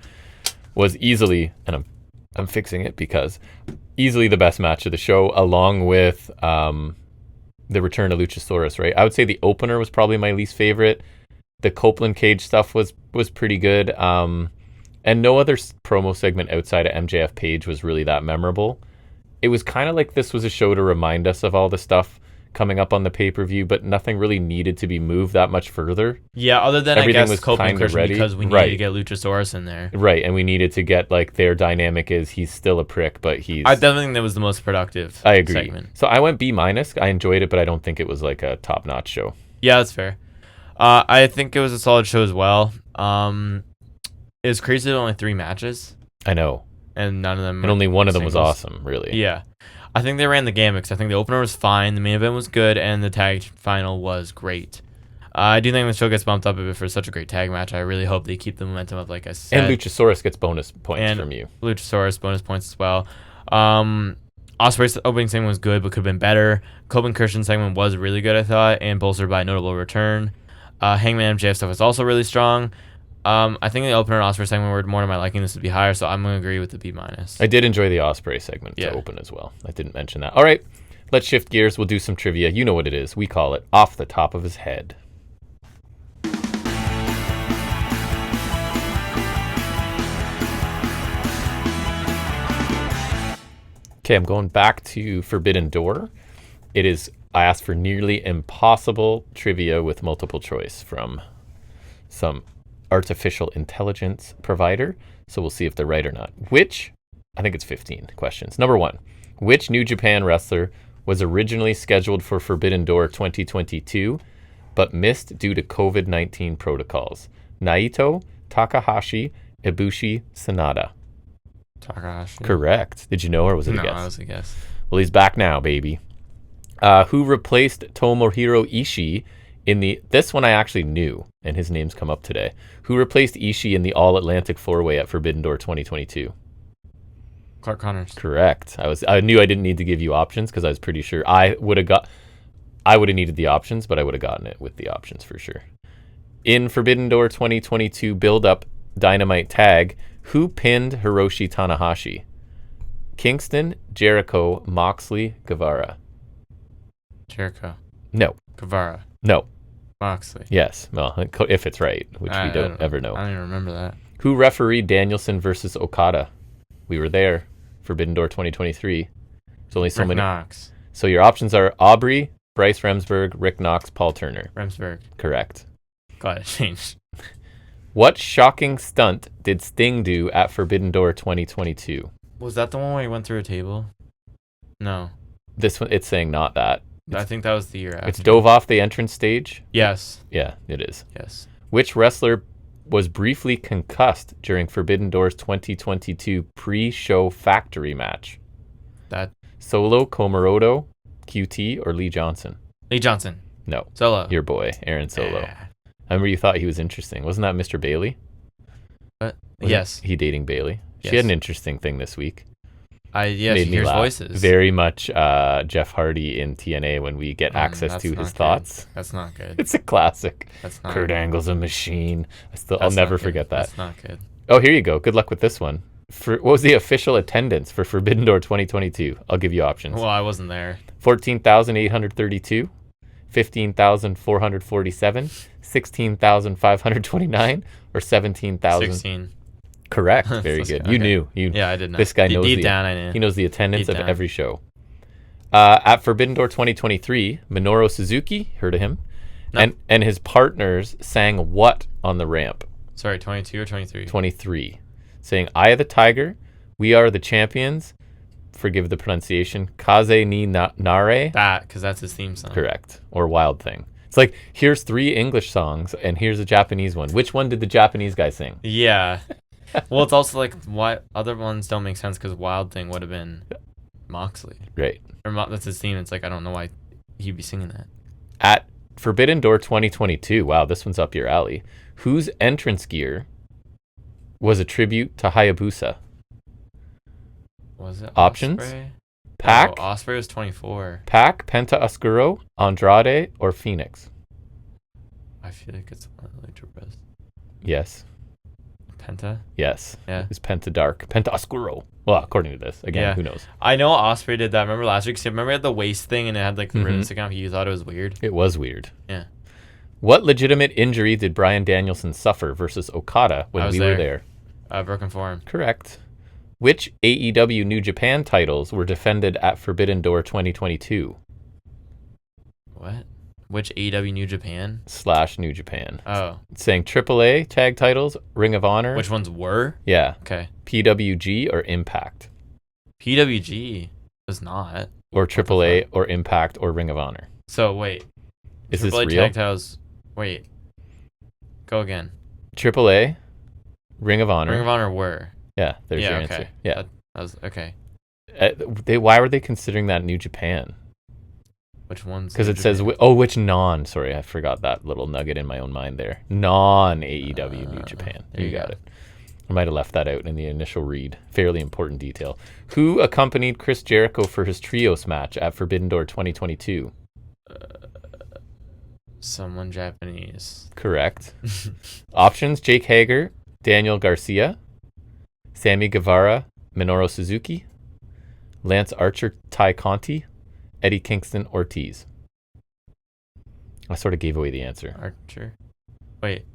was easily, and I'm fixing it because easily the best match of the show, along with the return of Luchasaurus, right? I would say the opener was probably my least favorite. The Copeland cage stuff was pretty good. And no other promo segment outside of MJF Page was really that memorable. It was kind of like this was a show to remind us of all the stuff coming up on the pay-per-view, but nothing really needed to be moved that much further. Yeah, other than everything I guess was Copeland kind of ready because we needed to get Luchasaurus in there. Right, and we needed to get like their dynamic is he's still a prick, but he's... I definitely think that was the most productive I agree. segment. So I went B-. I enjoyed it, but I don't think it was like a top-notch show. Yeah, that's fair. I think it was a solid show as well. It was crazy that only 3 matches. I know. And none of them... And only one of them was awesome, really. Yeah. I think they ran the gamut because I think the opener was fine, the main event was good, and the tag final was great. I do think the show gets bumped up a bit for such a great tag match. I really hope they keep the momentum up, like I said. And Luchasaurus gets bonus points from you. Luchasaurus bonus points as well. Ospreay's opening segment was good, but could have been better. Copeland Christian segment was really good, I thought, and bolstered by a notable return. Hangman MJF stuff was also really strong. I think the opener and Ospreay segment were more to my liking. This would be higher, so I'm going to agree with the B-. I did enjoy the Ospreay segment to open as well. I didn't mention that. All right, let's shift gears. We'll do some trivia. You know what it is. We call it Off the Top of His Head. Okay, I'm going back to Forbidden Door. I asked for nearly impossible trivia with multiple choice from some artificial intelligence provider. So we'll see if they're right or not. I think it's 15 questions. Number 1, which New Japan wrestler was originally scheduled for Forbidden Door 2022, but missed due to COVID-19 protocols? Naito, Takahashi, Ibushi, Sanada. Takahashi. Correct. Did you know, or was it a guess? No, it was a guess. Well, he's back now, baby. Who replaced Tomohiro Ishii this one I actually knew, and his name's come up today. Who replaced Ishii in the All-Atlantic 4-Way at Forbidden Door 2022? Clark Connors. Correct. I knew I didn't need to give you options because I was pretty sure I would have needed the options, but I would have gotten it with the options for sure. In Forbidden Door 2022 build-up Dynamite tag, who pinned Hiroshi Tanahashi? Kingston, Jericho, Moxley, Guevara. Jericho. No. Guevara. No. Moxley. Yes. Well, if it's right, which we don't ever know. I don't even remember that. Who refereed Danielson versus Okada? We were there. Forbidden Door 2023. There's only so Rick many. Knox. So your options are Aubrey, Bryce Remsburg, Rick Knox, Paul Turner. Remsburg. Correct. Glad it changed. What shocking stunt did Sting do at Forbidden Door 2022? Was that the one where he went through a table? No. This one, it's saying not that. I think that was the year after. It's dove off the entrance stage? Yes. Yeah, it is. Yes. Which wrestler was briefly concussed during Forbidden Door's 2022 pre-show factory match? That. Solo, Komoroto, QT, or Lee Johnson? Lee Johnson. No. Solo. Your boy, Aaron Solo. I remember you thought he was interesting. Wasn't that Mr. Bailey? Yes. He dating Bailey? Yes. She had an interesting thing this week. Yeah, Made she me hears laugh. voices. Very much Jeff Hardy in TNA when we get access to his thoughts. That's not good. It's a classic. That's not. Kurt Angle's a machine. I'll never forget that. That's not good. Oh, here you go. Good luck with this one. What was the official attendance for Forbidden Door 2022? I'll give you options. Well, I wasn't there. 14,832, 15,447, 16,529, or 17,000. 16. Correct. Very good. Okay. You knew. Yeah, I did know. This guy knows deep down. I knew. He knows the attendance Deep of down. every show. At Forbidden Door 2023, Minoru Suzuki, heard of him, No. and his partners sang what on the ramp? Sorry, 22 or 23? 23. Saying, Eye of the Tiger, We Are the Champions, forgive the pronunciation, Kaze ni Nare. That, because that's his theme song. Correct. Or Wild Thing. It's like, here's 3 English songs, and here's a Japanese one. Which one did the Japanese guy sing? Yeah. Well, it's also like, why other ones don't make sense because Wild Thing would have been Moxley. Right. Or that's his theme. It's like, I don't know why he'd be singing that. At Forbidden Door 2022, wow, this one's up your alley. Whose entrance gear was a tribute to Hayabusa? Was it Options? Ospreay? Pac, Oh, Ospreay was 24. Pac, Penta Oscuro, Andrade, or Phoenix? I feel like it's one of the Lucha Bros. Yes. Penta? Yes. Yeah. It's Penta Dark. Penta Oscuro. Well, according to this. Again, Yeah. who knows? I know Ospreay did that. Remember last week? So remember it had the waist thing and it had like the ribbon sticking off? You thought it was weird? It was weird. Yeah. What legitimate injury did Bryan Danielson suffer versus Okada when we were there? Broken forearm. Correct. Which AEW New Japan titles were defended at Forbidden Door 2022? What? Which AEW New Japan? / New Japan. Oh. It's saying AAA tag titles, Ring of Honor. Which ones were? Yeah. Okay. PWG or Impact. PWG was not. Or AAA or Impact or Ring of Honor. So wait. Is this AAA real? tag titles. Wait. Go again. AAA, Ring of Honor. Ring of Honor were. Yeah, there's your okay. answer. Yeah. That was okay. Why were they considering that New Japan? Which ones? Because it says, which non? Sorry, I forgot that little nugget in my own mind there. Non AEW New Japan. There you got go. it. I might have left that out in the initial read. Fairly important detail. Who accompanied Chris Jericho for his trios match at Forbidden Door 2022? Someone Japanese. Correct. Options: Jake Hager, Daniel Garcia, Sammy Guevara, Minoru Suzuki, Lance Archer, Ty Conti, Eddie Kingston, Ortiz. I sort of gave away the answer. Archer. Wait.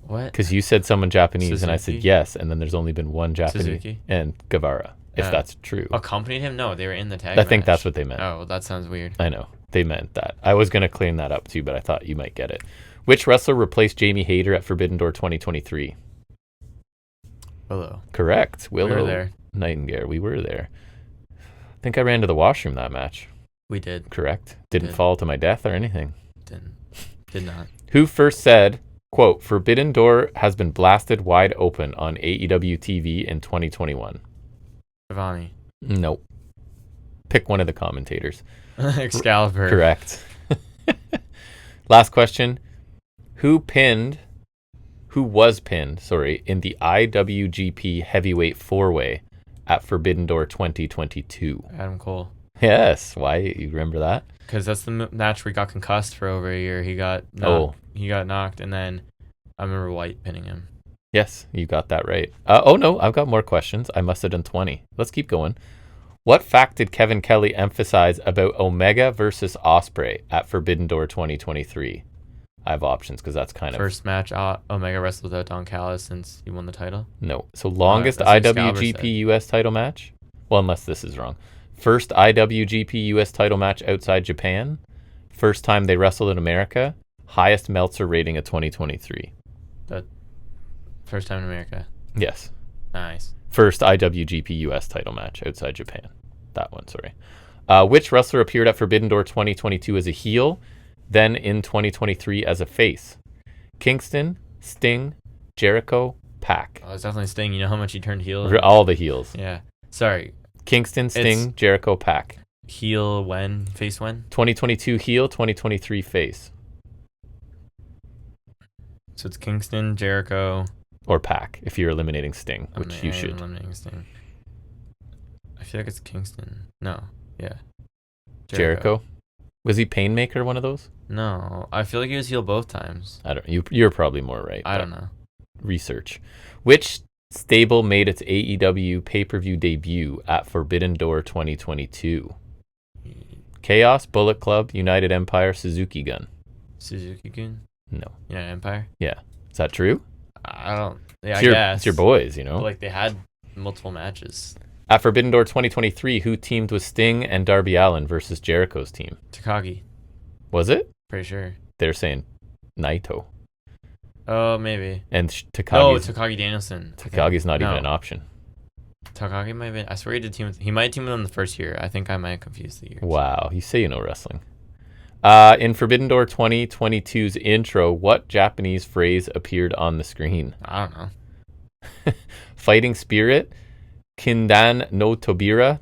What? Because you said someone Japanese, and I said Suzuki? yes, and then there's only been one Japanese. Suzuki? And Guevara, if that's true. Accompanied him? No, they were in the tag I think match. that's what they meant. Oh, well, that sounds weird. I know. They meant that. I was going to clean that up too, but I thought you might get it. Which wrestler replaced Jamie Hayter at Forbidden Door 2023? Willow. Correct. Willow We were there. Nightingale. We were there. I think I ran to the washroom that match. We did. Correct. Didn't Did. fall to my death or anything. Did not. Who first said, quote, Forbidden Door has been blasted wide open on AEW TV in 2021? Giovanni. Nope. Pick one of the commentators. Excalibur. Correct. Last question. Who was pinned, in the IWGP Heavyweight 4-Way at Forbidden Door 2022? Adam Cole. Yes. Why? You remember that? Because that's the match where he got concussed for over a year. He got knocked. He got knocked, and then I remember White pinning him. Yes, you got that right. Oh, no, I've got more questions. I must have done 20. Let's keep going. What fact did Kevin Kelly emphasize about Omega versus Ospreay at Forbidden Door 2023? I have options because that's kind First match, Omega wrestled without Don Callis since he won the title. No. So longest that's what Excalibur IWGP said. US title match? Well, unless this is wrong. First IWGP US title match outside Japan? First time they wrestled in America? Highest Meltzer rating of 2023. First time in America. Yes. Nice. First IWGP US title match outside Japan. That one, sorry. Which wrestler appeared at Forbidden Door 2022 as a heel, then in 2023 as a face? Kingston, Sting, Jericho, Pac. Oh, it's definitely Sting. You know how much he turned heel? All the heels. Yeah. Sorry. Kingston, Sting, Jericho, Pac. Heel when? Face when? 2022 heel, 2023 face. So it's Kingston, Jericho. Or Pac, if you're eliminating Sting, which you should. Eliminating Sting. I feel like it's Kingston. No. Yeah. Jericho. Was he Painmaker, one of those? No. I feel like he was heel both times. I don't. You're probably more right. I don't know. Research. Which stable made its AEW pay-per-view debut at Forbidden Door 2022? Chaos, Bullet Club, United Empire, Suzuki Gun. Suzuki Gun? No. United Empire? Yeah. Is that true? I don't. Yeah, I guess. It's your boys, you know? But, like, they had multiple matches. At Forbidden Door 2023, who teamed with Sting and Darby Allin versus Jericho's team? Takagi. Was it? Pretty sure. They're saying Naito. Oh, maybe. And Takagi Danielson. Takagi's not even an option. Takagi might have been. I swear he did team with. He might team with them the first year. I think I might have confused the years. Wow. You say you know wrestling. In Forbidden Door 2022's intro, what Japanese phrase appeared on the screen? I don't know. Fighting Spirit, Kindan no Tobira,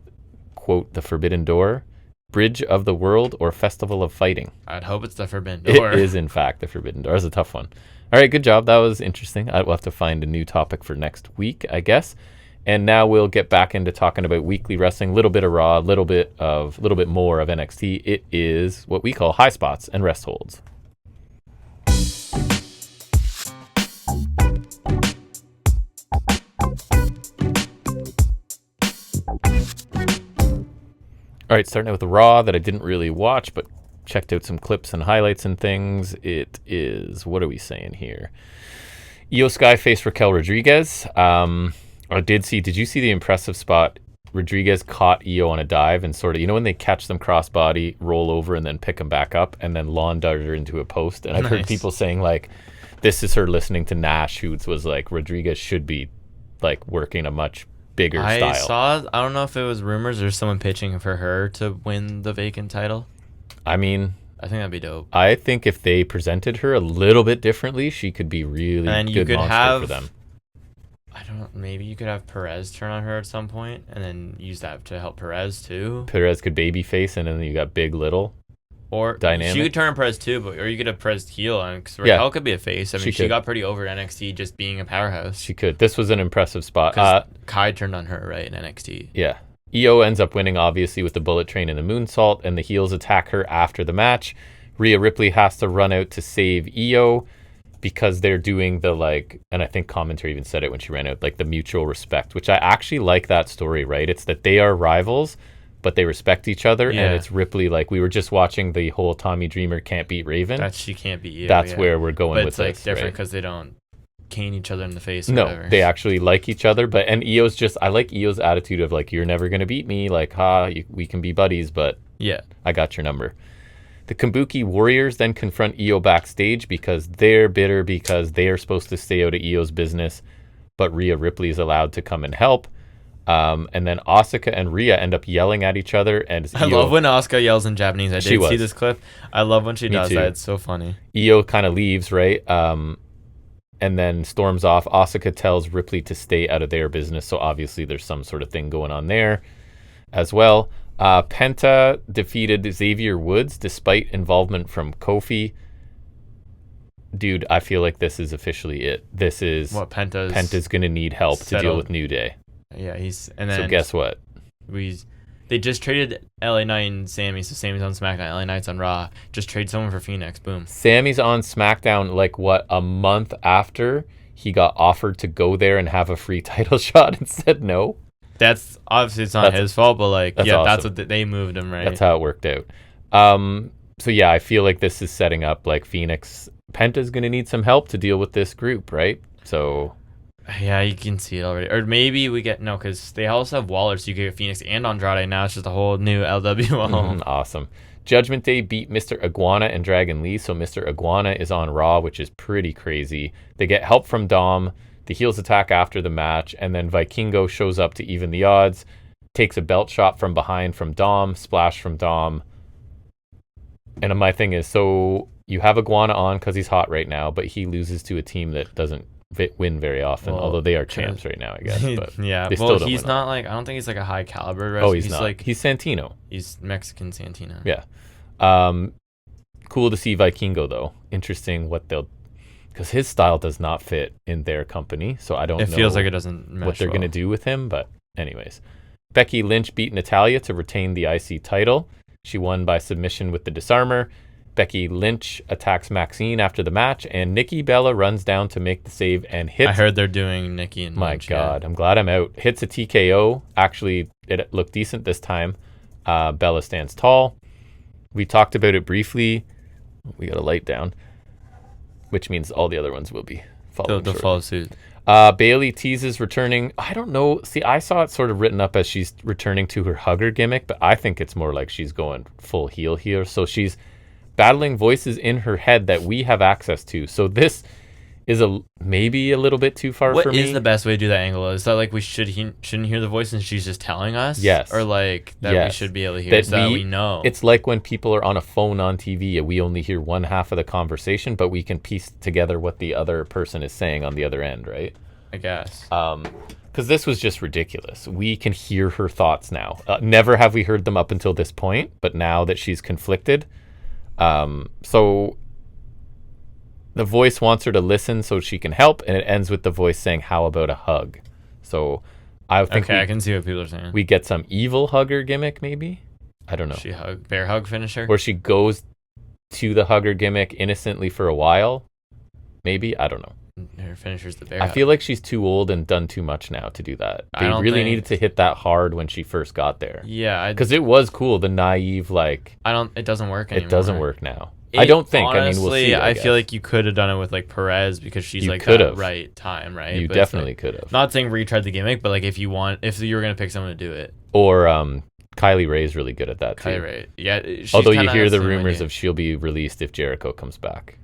quote, the Forbidden Door, Bridge of the World, or Festival of Fighting? I'd hope it's the Forbidden Door. It is, in fact, the Forbidden Door. It's a tough one. All right, good job. That was interesting. We'll have to find a new topic for next week, I guess. And now we'll get back into talking about weekly wrestling, a little bit of Raw, a little bit more of NXT. It is what we call Highspots and Restholds. All right, starting out with the Raw that I didn't really watch, but checked out some clips and highlights and things. It is, what are we saying here? Io Sky faced Raquel Rodriguez. Did you see the impressive spot? Rodriguez caught Io on a dive and sort of, you know, when they catch them crossbody, roll over, and then pick them back up, and then lawn dart her into a post. And I've heard people saying, like, this is her listening to Nash, who was like, Rodriguez should be, like, working a much bigger style. I don't know if it was rumors or someone pitching for her to win the vacant title. I mean, I think that'd be dope. I think if they presented her a little bit differently, she could be really and good monster for them. I don't know, maybe you could have Perez turn on her at some point and then use that to help Perez too. Perez could babyface, and then you got Big Little. Or dynamic. She could turn on Perez too, or you could have Perez heel on, because Raquel could be a face. I mean, she got pretty over at NXT just being a powerhouse. She could. This was an impressive spot. Kai turned on her, right, in NXT. Yeah. Io ends up winning, obviously, with the bullet train and the moonsault, and the heels attack her after the match. Rhea Ripley has to run out to save Io because they're doing the, like, and I think commentary even said it when she ran out, like, the mutual respect, which I actually like that story, right? It's that they are rivals, but they respect each other, and it's Ripley, like, we were just watching the whole Tommy Dreamer can't beat Raven. That she can't beat Io. That's where we're going with this. But it's, like, different because they don't cane each other in the face or no whatever. They actually like each other, but and Io's just, I like Io's attitude of, like, you're never gonna beat me, like, we can be buddies, but I got your number. The Kabuki Warriors then confront Io backstage because they're bitter because they are supposed to stay out of Io's business, but Rhea Ripley is allowed to come and help. And then Asuka and Rhea end up yelling at each other. And I love when Asuka yells in Japanese. I did see this clip. I love when she does that. It's so funny. Io kind of leaves, right? And then storms off. Asuka tells Ripley to stay out of their business. So obviously there's some sort of thing going on there as well. Penta defeated Xavier Woods despite involvement from Kofi. Dude, I feel like this is officially it. This is what Penta's going to need help to deal with New Day. Yeah, so guess what? They just traded LA Knight and Sammy, so Sammy's on SmackDown, LA Knight's on Raw. Just trade someone for Phoenix. Boom. Sammy's on SmackDown like what, a month after he got offered to go there and have a free title shot and said no. That's obviously it's not his fault, but like awesome. That's what they moved him, right? That's how it worked out. So yeah, I feel like this is setting up like Phoenix. Penta's gonna need some help to deal with this group, right? So yeah, you can see it already. Or maybe we get because they also have Waller, so you get Phoenix and Andrade. Now it's just a whole new LWO. Awesome. Judgment Day beat Mr. Iguana and Dragon Lee, so Mr. Iguana is on Raw, which is pretty crazy. They get help from Dom. The heels attack after the match, and then Vikingo shows up to even the odds, takes a belt shot from behind from Dom, splash from Dom. And my thing is, so you have Iguana on because he's hot right now, but he loses to a team that doesn't win very often, although they are champs right now, I guess. But yeah, he's not like, I don't think he's like a high caliber wrestler. Oh, he's not. Like, he's Santino. He's Mexican Santino. Yeah. Cool to see Vikingo, though. Interesting what they'll, because his style does not fit in their company, so I don't know. It feels like it doesn't match what they're going to do with him, but anyways. Becky Lynch beat Natalya to retain the IC title. She won by submission with the disarmer. Becky Lynch attacks Maxine after the match, and Nikki Bella runs down to make the save and hits. I heard they're doing Nikki and My Lynch, God, I'm glad I'm out. Hits a TKO. Actually, it looked decent this time. Bella stands tall. We talked about it briefly. We got a light down, which means all the other ones will be following. They'll follow suit. Bailey teases returning. I don't know. See, I saw it sort of written up as she's returning to her hugger gimmick, but I think it's more like she's going full heel here. So she's battling voices in her head that we have access to. So this is maybe a little bit too far for me. What is the best way to do that angle? Is that like we shouldn't hear the voice and she's just telling us? Yes. Or like that yes. we should be able to hear so that we know? It's like when people are on a phone on TV and we only hear one half of the conversation, but we can piece together what the other person is saying on the other end, right? I guess. Because this was just ridiculous. We can hear her thoughts now. Never have we heard them up until this point, but now that she's conflicted. So the voice wants her to listen so she can help, and it ends with the voice saying, "How about a hug?" So I think I can see what people are saying. We get some evil hugger gimmick, maybe. I don't know. She bear hug finisher, or she goes to the hugger gimmick innocently for a while. Maybe, I don't know. Her finisher's the bear. I feel like she's too old and done too much now to do that. They really needed to hit that hard when she first got there. Yeah, because it was cool. The naive, like it doesn't work anymore. It doesn't work now. I don't think. Honestly, we'll see. I feel like you could have done it with like Perez because she's you like could've. that right time, right? You but definitely like, could have. Not saying retread the gimmick, but like if you were gonna pick someone to do it, or Kylie Ray's really good at that too. Kylie Ray, yeah. Although you hear the rumors of she'll be released if Jericho comes back.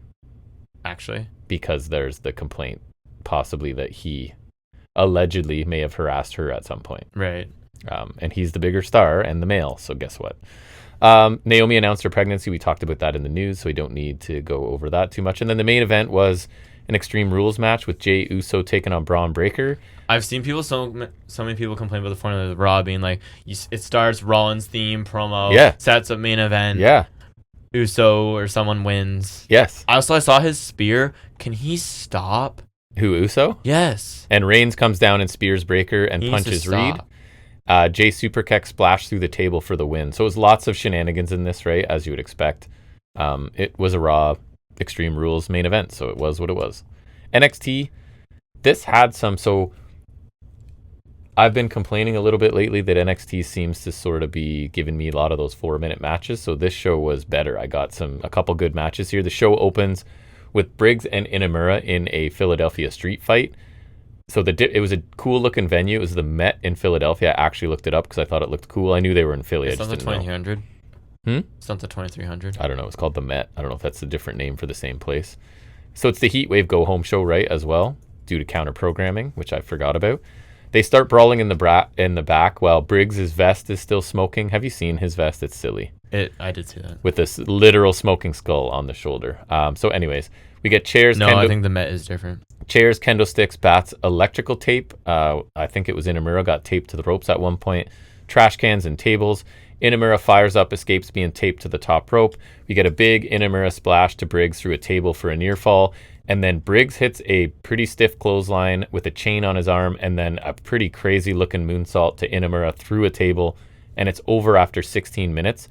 Actually, because there's the complaint, possibly that he allegedly may have harassed her at some point. Right. And he's the bigger star and the male. So guess what? Naomi announced her pregnancy. We talked about that in the news, so we don't need to go over that too much. And then the main event was an Extreme Rules match with Jey Uso taking on Braun Breaker. I've seen so many people complain about the format of Raw being like, it starts Rollins theme promo, sets up main event, Uso or someone wins. Yes. Also, I saw his spear. Can he stop? Who, Uso? Yes. And Reigns comes down and spears Breaker and punches Reed. Jay Superkick splashed through the table for the win. So it was lots of shenanigans in this, right? As you would expect. It was a Raw Extreme Rules main event, so it was what it was. NXT, this had some... So I've been complaining a little bit lately that NXT seems to sort of be giving me a lot of those 4-minute matches. So this show was better. I got a couple good matches here. The show opens with Briggs and Inamura in a Philadelphia street fight. So it was a cool looking venue. It was the Met in Philadelphia. I actually looked it up because I thought it looked cool. I knew they were in Philly. It's not the 2300. It's not the 2300. I don't know. It's called the Met. I don't know if that's a different name for the same place. So it's the Heat Wave Go Home show, right, as well, due to counter programming, which I forgot about. They start brawling in the back while Briggs' vest is still smoking. Have you seen his vest? It's silly. I did see that. With this literal smoking skull on the shoulder. So anyways, we get chairs. No, I think the Met is different. Chairs, kendo sticks, bats, electrical tape. I think it was Inamura got taped to the ropes at one point. Trash cans and tables. Inamura fires up, escapes being taped to the top rope. We get a big Inamura splash to Briggs through a table for a near fall. And then Briggs hits a pretty stiff clothesline with a chain on his arm and then a pretty crazy looking moonsault to Inamura through a table. And it's over after 16 minutes.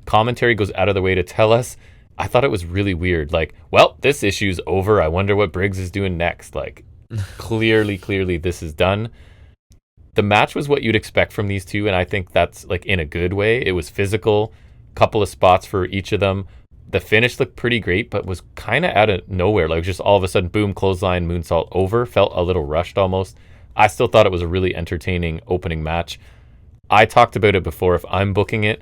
Commentary goes out of the way to tell us. I thought it was really weird. Like, well, this issue's over. I wonder what Briggs is doing next. Like, clearly, this is done. The match was what you'd expect from these two, and I think that's, like, in a good way. It was physical, couple of spots for each of them. The finish looked pretty great, but was kind of out of nowhere. Like, just all of a sudden, boom, clothesline, moonsault over. Felt a little rushed almost. I still thought it was a really entertaining opening match. I talked about it before. If I'm booking it,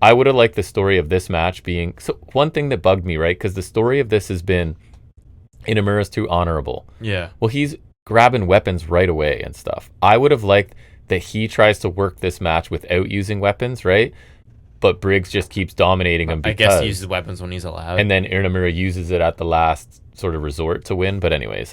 I would have liked the story of this match being... So one thing that bugged me, right? Because the story of this has been Inamura's too honorable. Yeah. Well, he's grabbing weapons right away and stuff. I would have liked that he tries to work this match without using weapons, right? But Briggs just keeps dominating him because... I guess he uses weapons when he's allowed. And then Inamura uses it at the last sort of resort to win. But anyways,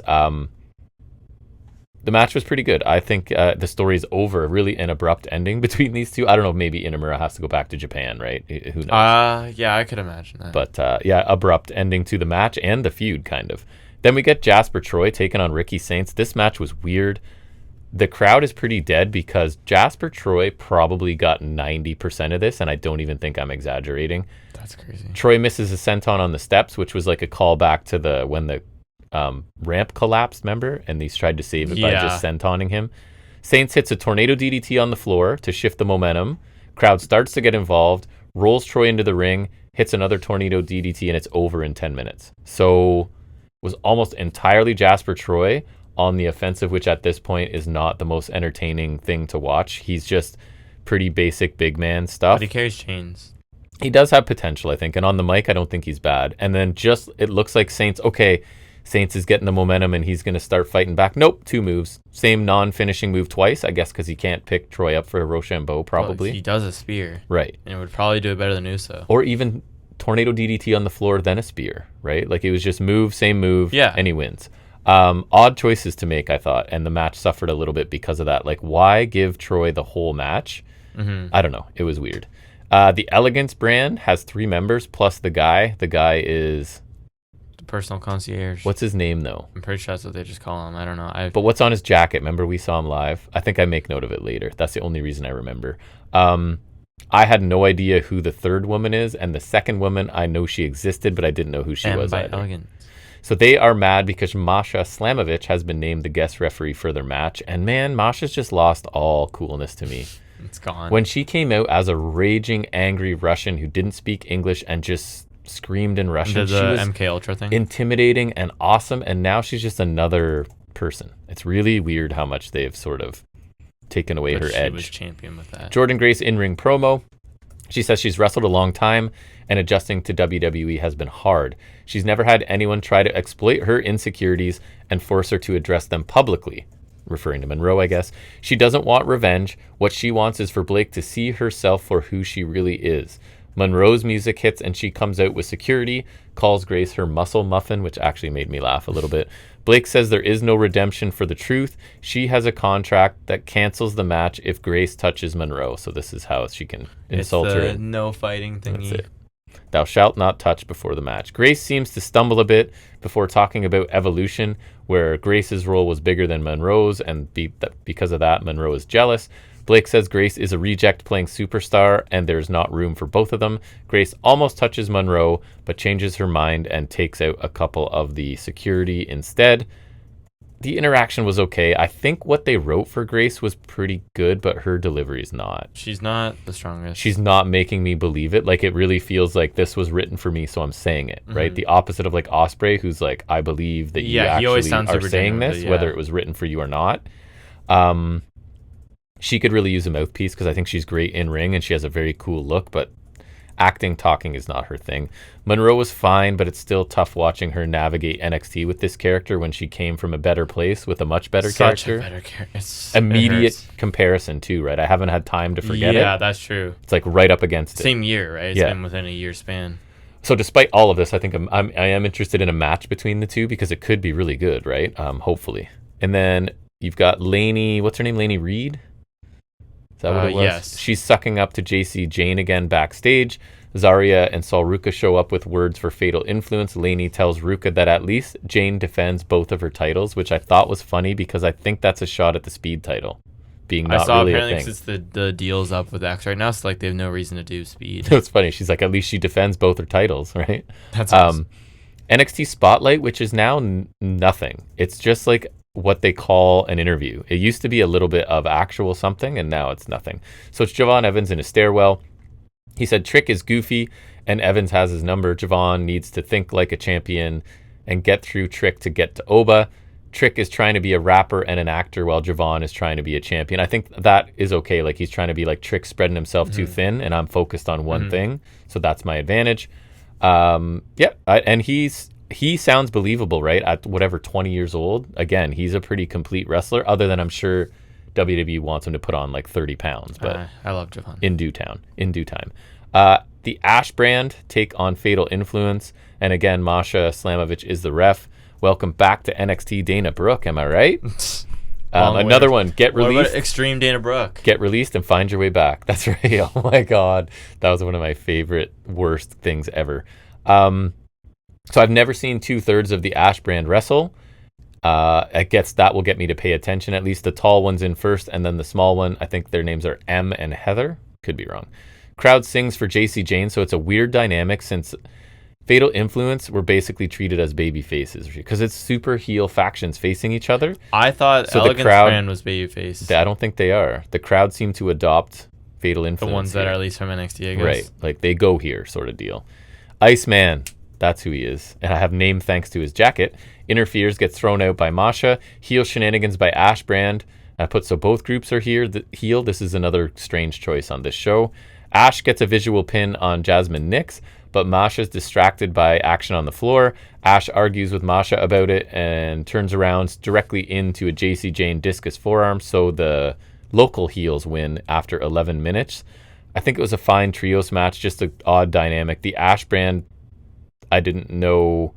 the match was pretty good. I think the story's over. Really an abrupt ending between these two. I don't know if maybe Inamura has to go back to Japan, right? Who knows? Yeah, I could imagine that. But yeah, abrupt ending to the match and the feud, kind of. Then we get Jasper Troy taking on Ricky Saints. This match was weird. the crowd is pretty dead because Jasper Troy probably got 90% of this, and I don't even think I'm exaggerating. That's crazy. Troy misses a senton on the steps, which was like a callback to when the ramp collapsed, remember? And he's tried to save it by just sentoning him. Saints hits a tornado DDT on the floor to shift the momentum. Crowd starts to get involved, rolls Troy into the ring, hits another tornado DDT, and it's over in 10 minutes. So it was almost entirely Jasper Troy on the offensive, which at this point is not the most entertaining thing to watch. He's just pretty basic big man stuff. But he carries chains. He does have potential, I think. And on the mic, I don't think he's bad. And then just, it looks like Saints is getting the momentum and he's going to start fighting back. Nope, 2 moves. Same non-finishing move twice, I guess, because he can't pick Troy up for a Rochambeau, probably. Well, he does a spear. Right. And it would probably do it better than Uso. Or even tornado DDT on the floor, then a spear, right? Like, it was just same move, and he wins. Odd choices to make, I thought, and the match suffered a little bit because of that. Like, why give Troy the whole match? I don't know. It was weird. The Elegance brand has 3 members plus the guy. The guy is the personal concierge. What's his name, though? I'm pretty sure that's what they just call him. I don't know. But what's on his jacket? Remember, we saw him live. I think I make note of it later. That's the only reason I remember. I had no idea who the third woman is, and the second woman, I know she existed, but I didn't know who she was. By Elegance. So they are mad because Masha Slamovich has been named the guest referee for their match. And man, Masha's just lost all coolness to me. It's gone. When she came out as a raging, angry Russian who didn't speak English and just screamed in Russian, she was MK Ultra thing. Intimidating and awesome. And now she's just another person. It's really weird how much they've sort of taken away her edge. She was champion with that. Jordynne Grace in-ring promo. She says she's wrestled a long time and adjusting to WWE has been hard. She's never had anyone try to exploit her insecurities and force her to address them publicly. Referring to Monroe, I guess. She doesn't want revenge. What she wants is for Blake to see herself for who she really is. Monroe's music hits and she comes out with security, calls Grace her muscle muffin, which actually made me laugh a little bit. Blake says there is no redemption for the truth. She has a contract that cancels the match if Grace touches Monroe. So this is how she can insult her. It's the no fighting thingy. That's it. Thou shalt not touch before the match. Grace seems to stumble a bit before talking about evolution, where Grace's role was bigger than Monroe's, and because of that, Monroe is jealous. Blake says Grace is a reject playing superstar, and there's not room for both of them. Grace almost touches Monroe, but changes her mind and takes out a couple of the security instead. The interaction was okay. I think what they wrote for Grace was pretty good, but her delivery is not. She's not the strongest. She's not making me believe it. Like, it really feels like this was written for me, so I'm saying it, right? The opposite of, like, Ospreay, who's like, I believe that you actually are saying this, whether it was written for you or not. She could really use a mouthpiece because I think she's great in ring and she has a very cool look, but talking is not her thing. Monroe was fine, but it's still tough watching her navigate NXT with this character when she came from a better place with a much better character. Such a better character. Immediate comparison too, right? I haven't had time to forget it. Yeah, that's true. It's like right up against it. Same year, right? It's been within a year span. So despite all of this, I think I am interested in a match between the two because it could be really good, right? Hopefully. And then you've got Lainey, what's her name? Lainey Reed? Is that what it was? Yes. She's sucking up to JC Jane again backstage. Zarya and Sol Ruka show up with words for fatal influence. Lainey tells Ruka that at least Jane defends both of her titles, which I thought was funny because I think that's a shot at the speed title being not really a thing. Apparently since the deal's up with X right now, so like they have no reason to do speed. It's funny. She's like, at least she defends both her titles, right? That's awesome. NXT Spotlight, which is now nothing. It's just like what they call an interview. It used to be a little bit of actual something, and now it's nothing. So it's Javon Evans in a stairwell. He said Trick is goofy, and Evans has his number. Javon needs to think like a champion and get through Trick to get to Oba. Trick is trying to be a rapper and an actor while Javon is trying to be a champion. I think that is okay. Like, he's trying to be like Trick spreading himself too thin, and I'm focused on one thing. So that's my advantage. And he sounds believable, right? At whatever, 20 years old. Again, he's a pretty complete wrestler, other than I'm sure WWE wants him to put on like 30 pounds. But I love Javon. In due time. The Ash brand take on Fatal Influence. And again, Masha Slamovich is the ref. Welcome back to NXT, Dana Brooke. Am I right? Another one. Get released. What about Extreme Dana Brooke? Get released and find your way back. That's right. Oh my God. That was one of my favorite, worst things ever. So I've never seen 2/3 of the Ash brand wrestle. That will get me to pay attention. At least the tall one's in first, and then the small one, I think their names are M and Heather. Could be wrong. Crowd sings for JC Jane, so it's a weird dynamic since Fatal Influence were basically treated as baby faces because it's super heel factions facing each other. I thought so Elegance Brand was babyface. I don't think they are. The crowd seem to adopt Fatal Influence. The ones that are at least from NXT, I guess. Right, like they go here sort of deal. Iceman, that's who he is. And I have name thanks to his jacket. Interferes, gets thrown out by Masha. Heel shenanigans by Ash Brand. So both groups are here. The heel, this is another strange choice on this show. Ash gets a visual pin on Jasmine Nix, but Masha's distracted by action on the floor. Ash argues with Masha about it and turns around directly into a JC Jane discus forearm, so the local heels win after 11 minutes. I think it was a fine trios match, just an odd dynamic. The Ash Brand, I didn't know.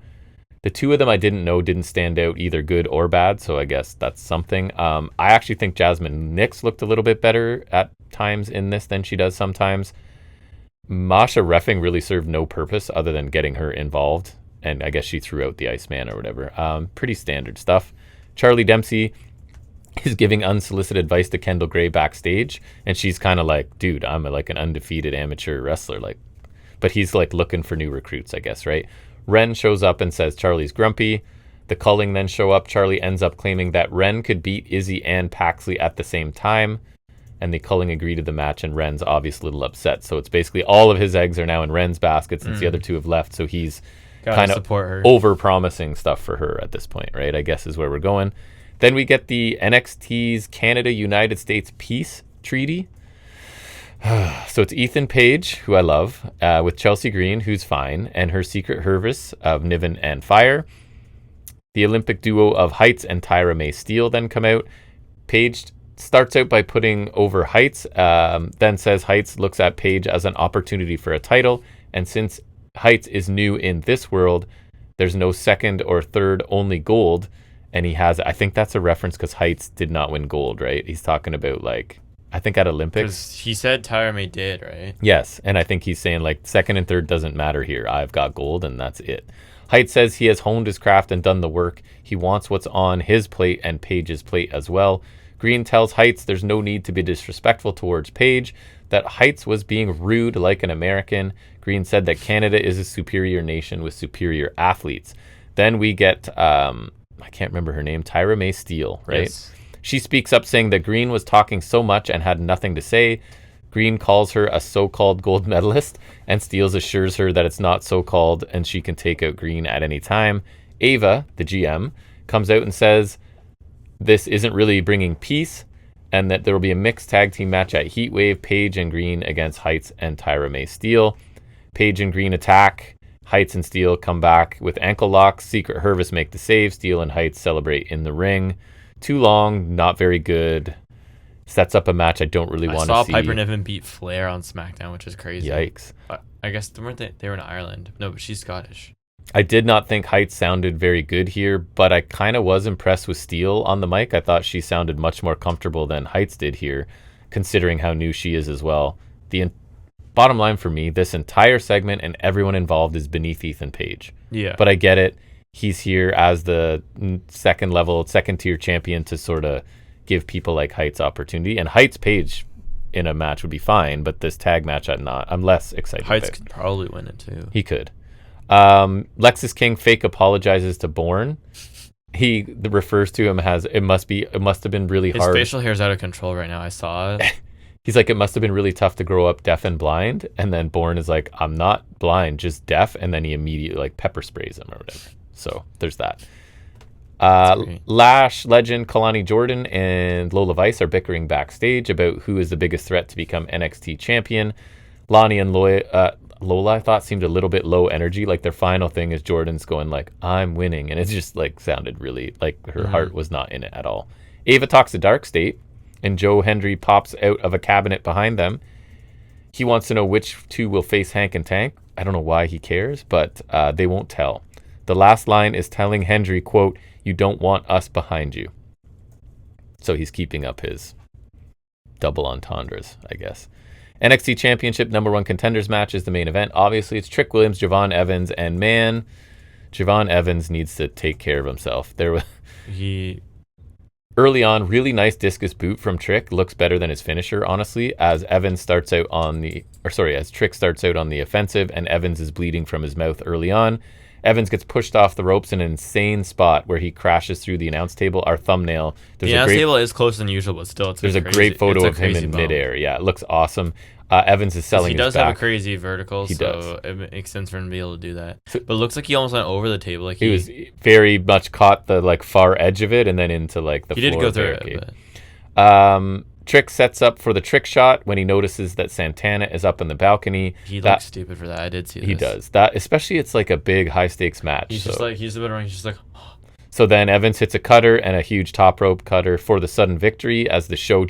The two of them I didn't know didn't stand out either good or bad, so I guess that's something. I actually think Jasmine Nix looked a little bit better at times in this than she does sometimes. Masha reffing really served no purpose other than getting her involved, and I guess she threw out the Iceman or whatever. Pretty standard stuff. Charlie Dempsey is giving unsolicited advice to Kendall Gray backstage, and she's kind of like, dude, I'm like an undefeated amateur wrestler, but he's like looking for new recruits, I guess, right? Ren shows up and says Charlie's grumpy. The Culling then show up. Charlie ends up claiming that Ren could beat Izzy and Paxley at the same time, and the Culling agree to the match, and Ren's obviously a little upset. So it's basically all of his eggs are now in Ren's basket since the other two have left, so he's kind of over-promising stuff for her at this point, right? I guess is where we're going. Then we get the NXT's Canada-United States Peace Treaty. So it's Ethan Page, who I love, with Chelsea Green, who's fine, and her secret Hervis of Niven and Fire. The Olympic duo of Heights and Tyra May Steele then come out. Page starts out by putting over Heights, then says Heights looks at Page as an opportunity for a title, and since Heights is new in this world, there's no second or third, only gold, and he has, I think that's a reference because Heights did not win gold, right? He's talking about I think at Olympics. He said Tyra May did, right? Yes, and I think he's saying second and third doesn't matter here. I've got gold and that's it. Height says he has honed his craft and done the work. He wants what's on his plate and Page's plate as well. Green tells Heights there's no need to be disrespectful towards Page, that Heights was being rude like an American. Green said that Canada is a superior nation with superior athletes. Then we get, I can't remember her name, Tyra May Steele, right? Yes. She speaks up saying that Green was talking so much and had nothing to say. Green calls her a so-called gold medalist, and Steele assures her that it's not so-called and she can take out Green at any time. Ava, the GM, comes out and says this isn't really bringing peace and that there will be a mixed tag team match at Heatwave, Page and Green against Heights and Tyra May Steele. Page and Green attack. Heights and Steele come back with ankle locks. Secret Hervis make the save. Steele and Heights celebrate in the ring. Too long, not very good. Sets up a match I don't really want to see. I saw Piper Niven beat Flair on SmackDown, which is crazy. Yikes. I guess they were in Ireland. No, but she's Scottish. I did not think Heights sounded very good here, but I kind of was impressed with Steele on the mic. I thought she sounded much more comfortable than Heights did here, considering how new she is as well. The bottom line for me, this entire segment and everyone involved is beneath Ethan Page. Yeah. But I get it. He's here as the second tier champion to sort of give people like Heights opportunity. And Heights Page in a match would be fine, but this tag match I'm less excited Heights about. could probably win it too. He could. Lexus King fake apologizes to Bourne. He refers to him as it must have been really hard. His facial hair is out of control right now. I saw it. He's like, it must have been really tough to grow up deaf and blind. And then Bourne is like, I'm not blind, just deaf. And then he immediately pepper sprays him or whatever. So there's that. Lash legend Kalani Jordan and Lola Vice are bickering backstage about who is the biggest threat to become NXT champion. Lonnie and Lola, I thought, seemed a little bit low energy. Their final thing is Jordan's going I'm winning. And it just sounded really her heart was not in it at all. Ava talks to Dark State and Joe Hendry pops out of a cabinet behind them. He wants to know which two will face Hank and Tank. I don't know why he cares, but they won't tell. The last line is telling Hendry, quote, "You don't want us behind you." So he's keeping up his double entendres, I guess. NXT Championship #1 contenders match is the main event. Obviously, it's Trick Williams, Javon Evans, and man, Javon Evans needs to take care of himself. He Early on, really nice discus boot from Trick. Looks better than his finisher, honestly, as Trick starts out on the offensive, and Evans is bleeding from his mouth early on. Evans gets pushed off the ropes in an insane spot where he crashes through the announce table. Our thumbnail. The announce table is closer than usual, but still, there's a great photo of him in midair. Yeah, it looks awesome. Evans is selling his back. He does have a crazy vertical, so it makes sense for him to be able to do that. But it looks like he almost went over the table. Like he was very much caught the far edge of it and then into the floor. He did go through it. But... Trick sets up for the trick shot when he notices that Santana is up in the balcony. He looks stupid for that. I did see this. He does. That, especially it's like a big high stakes match. He's just like, he's a bit around. He's just like... So then Evans hits a cutter and a huge top rope cutter for the sudden victory as the show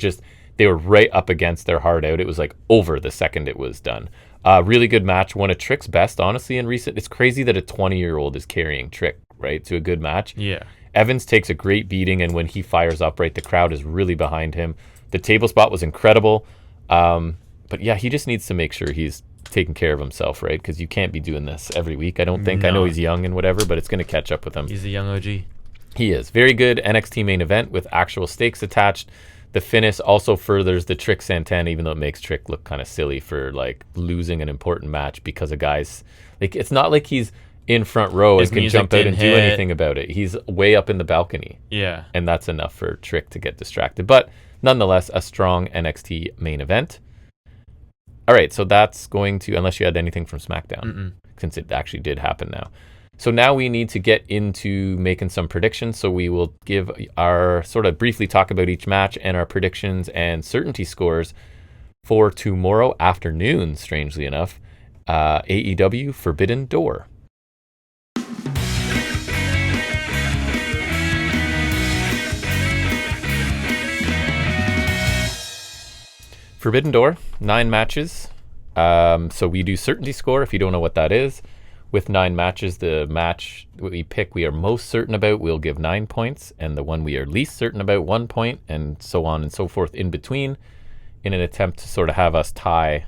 they were right up against their heart out. It was over the second it was done. Really good match. One of Trick's best, honestly, in recent. It's crazy that a 20-year-old is carrying Trick, right, to a good match. Yeah. Evans takes a great beating, and when he fires up, right, the crowd is really behind him. The table spot was incredible. But yeah, he just needs to make sure he's taking care of himself, right? Because you can't be doing this every week, I don't think. No. I know he's young and whatever, but it's going to catch up with him. He's a young OG. He is. Very good NXT main event with actual stakes attached. The finish also furthers the Trick Santana, even though it makes Trick look kind of silly for losing an important match because of guys. It's not like he's in front row and can jump out and do anything about it. He's way up in the balcony. Yeah. And that's enough for Trick to get distracted. But nonetheless, a strong NXT main event. All right, so that's going to, unless you had anything from SmackDown, since it actually did happen now. So now we need to get into making some predictions. So we will give our briefly talk about each match and our predictions and certainty scores for tomorrow afternoon, strangely enough, AEW Forbidden Door. Forbidden Door, 9 matches. So we do certainty score, if you don't know what that is. With 9 matches, the match we pick we are most certain about, we'll give 9 points, and the one we are least certain about, 1 point, and so on and so forth in between, in an attempt to have us tie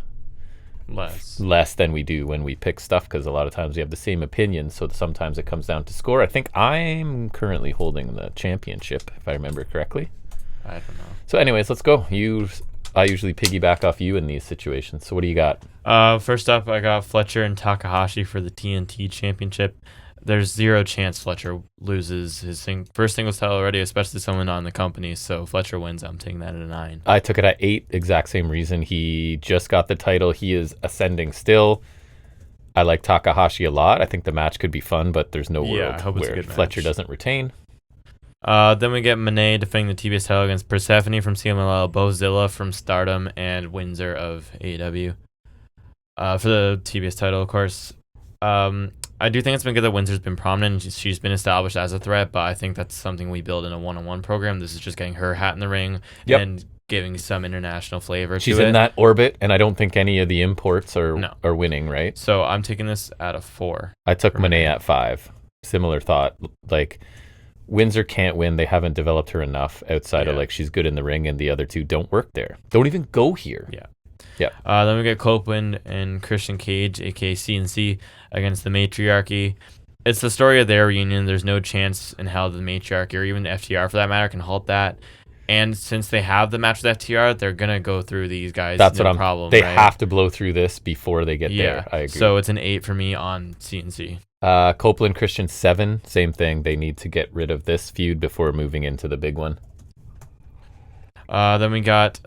less than we do when we pick stuff, because a lot of times we have the same opinion, so sometimes it comes down to score. I think I'm currently holding the championship, if I remember correctly. I don't know. So anyways, let's go. I usually piggyback off you in these situations. So what do you got? First up, I got Fletcher and Takahashi for the TNT Championship. There's 0 chance Fletcher loses his first singles title already, especially someone not in the company. So Fletcher wins. I'm taking that at a 9. I took it at 8. Exact same reason. He just got the title. He is ascending still. I like Takahashi a lot. I think the match could be fun, but there's no world where Fletcher doesn't retain. Then we get Monet defending the TBS title against Persephone from CMLL, Bozilla from Stardom, and Windsor of AEW. For the TBS title, of course. I do think it's been good that Windsor's been prominent. She's been established as a threat, but I think that's something we build in a one-on-one program. This is just getting her hat in the ring and giving some international flavor to it. She's in that orbit, and I don't think any of the imports are winning, right? So I'm taking this at a 4. I took Monet at 5. Similar thought. Windsor can't win. They haven't developed her enough outside of she's good in the ring, and the other two don't work there. Don't even go here. Yeah. Yeah. Then we get Copeland and Christian Cage, aka CNC, against the Matriarchy. It's the story of their reunion. There's no chance in hell the Matriarchy, or even the FTR for that matter, can halt that. And since they have the match with FTR, they're gonna go through these guys. That's problem. They have to blow through this before they get there. I agree. So it's an 8 for me on CNC. Copeland Christian 7, same thing. They need to get rid of this feud before moving into the big one. Then we got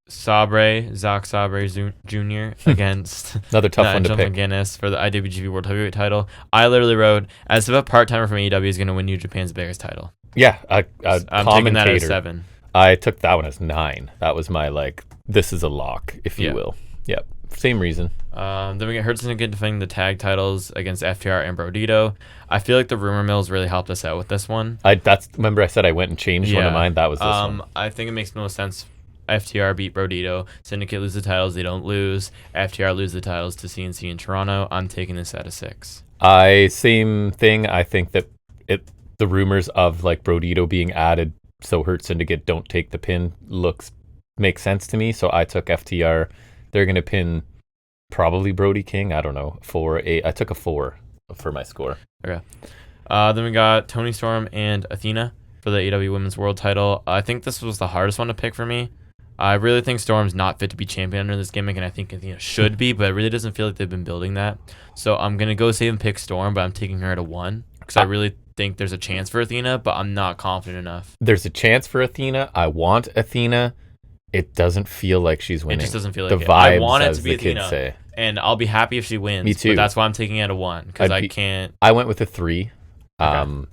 Zack Sabre Jr. against another tough one to pick. McGuinness for the IWGP World Heavyweight title. I literally wrote, as if a part-timer from AEW is going to win New Japan's biggest title. Yeah, I'm taking that as 7. I took that one as 9. That was my this is a lock, if you will. Yep. Same reason. Then we get Hudson again defending the tag titles against FTR and Brodito. I feel like the rumor mills really helped us out with this one. Remember I said I went and changed one of mine? That was this one. I think it makes no sense. FTR beat Brodito. Syndicate lose the titles. They don't lose. FTR lose the titles to CNC in Toronto. I'm taking this at a 6. Same thing. I think that the rumors of Brodito being added so Hurt Syndicate don't take the pin makes sense to me. So I took FTR. They're going to pin probably Brody King. I don't know. I took a 4 for my score. Okay. Then we got Toni Storm and Athena for the AEW Women's World Title. I think this was the hardest one to pick for me. I really think Storm's not fit to be champion under this gimmick, and I think Athena should be, but it really doesn't feel like they've been building that. So I'm going to go save and pick Storm, but I'm taking her at a 1 because I really think there's a chance for Athena, but I'm not confident enough. There's a chance for Athena. I want Athena. It doesn't feel like she's winning. It just doesn't feel the like vibes, I want it as to be the Athena, kids say. And I'll be happy if she wins. Me too. But that's why I'm taking it at a 1 because I can't. I went with a 3. Okay. I'm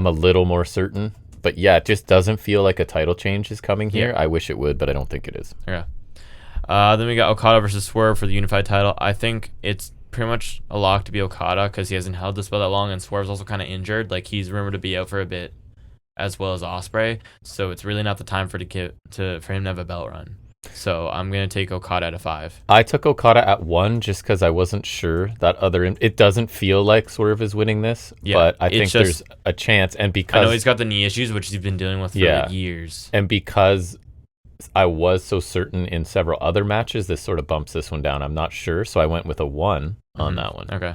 a little more certain. But yeah, it just doesn't feel like a title change is coming here. Yeah. I wish it would, but I don't think it is. Yeah. Then we got Okada versus Swerve for the unified title. I think it's pretty much a lock to be Okada because he hasn't held this belt that long, and Swerve's also kind of injured. Like, he's rumored to be out for a bit, as well as Ospreay. So it's really not the time for him to have a belt run. So I'm gonna take Okada at a 5. I took Okada at 1 just because I wasn't sure that it doesn't feel like Swerve is winning this, but I think there's a chance, and because I know he's got the knee issues, which he's been dealing with for years, and because I was so certain in several other matches, this sort of bumps this one down. I'm not sure, so I went with a 1 on that one. Okay.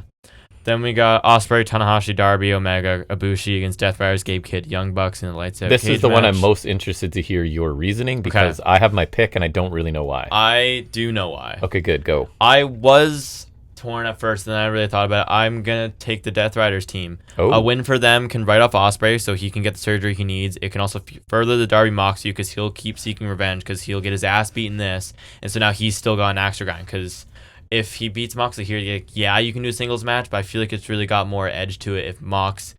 Then we got Ospreay, Tanahashi, Darby, Omega, Ibushi against Death Riders, Gabe Kidd, Young Bucks in the lights out. This is the match. one I'm most interested to hear your reasoning because I have my pick and I don't really know why. I do know why. Okay, good. Go. I was torn at first, and then I really thought about it. I'm going to take the Death Riders team. Oh. A win for them can write off Ospreay so he can get the surgery he needs. It can also further the Darby Moxley because he'll keep seeking revenge because he'll get his ass beaten this. And so now he's still got an extra grind because if he beats Moxley here, you can do a singles match, but I feel like it's really got more edge to it if Mox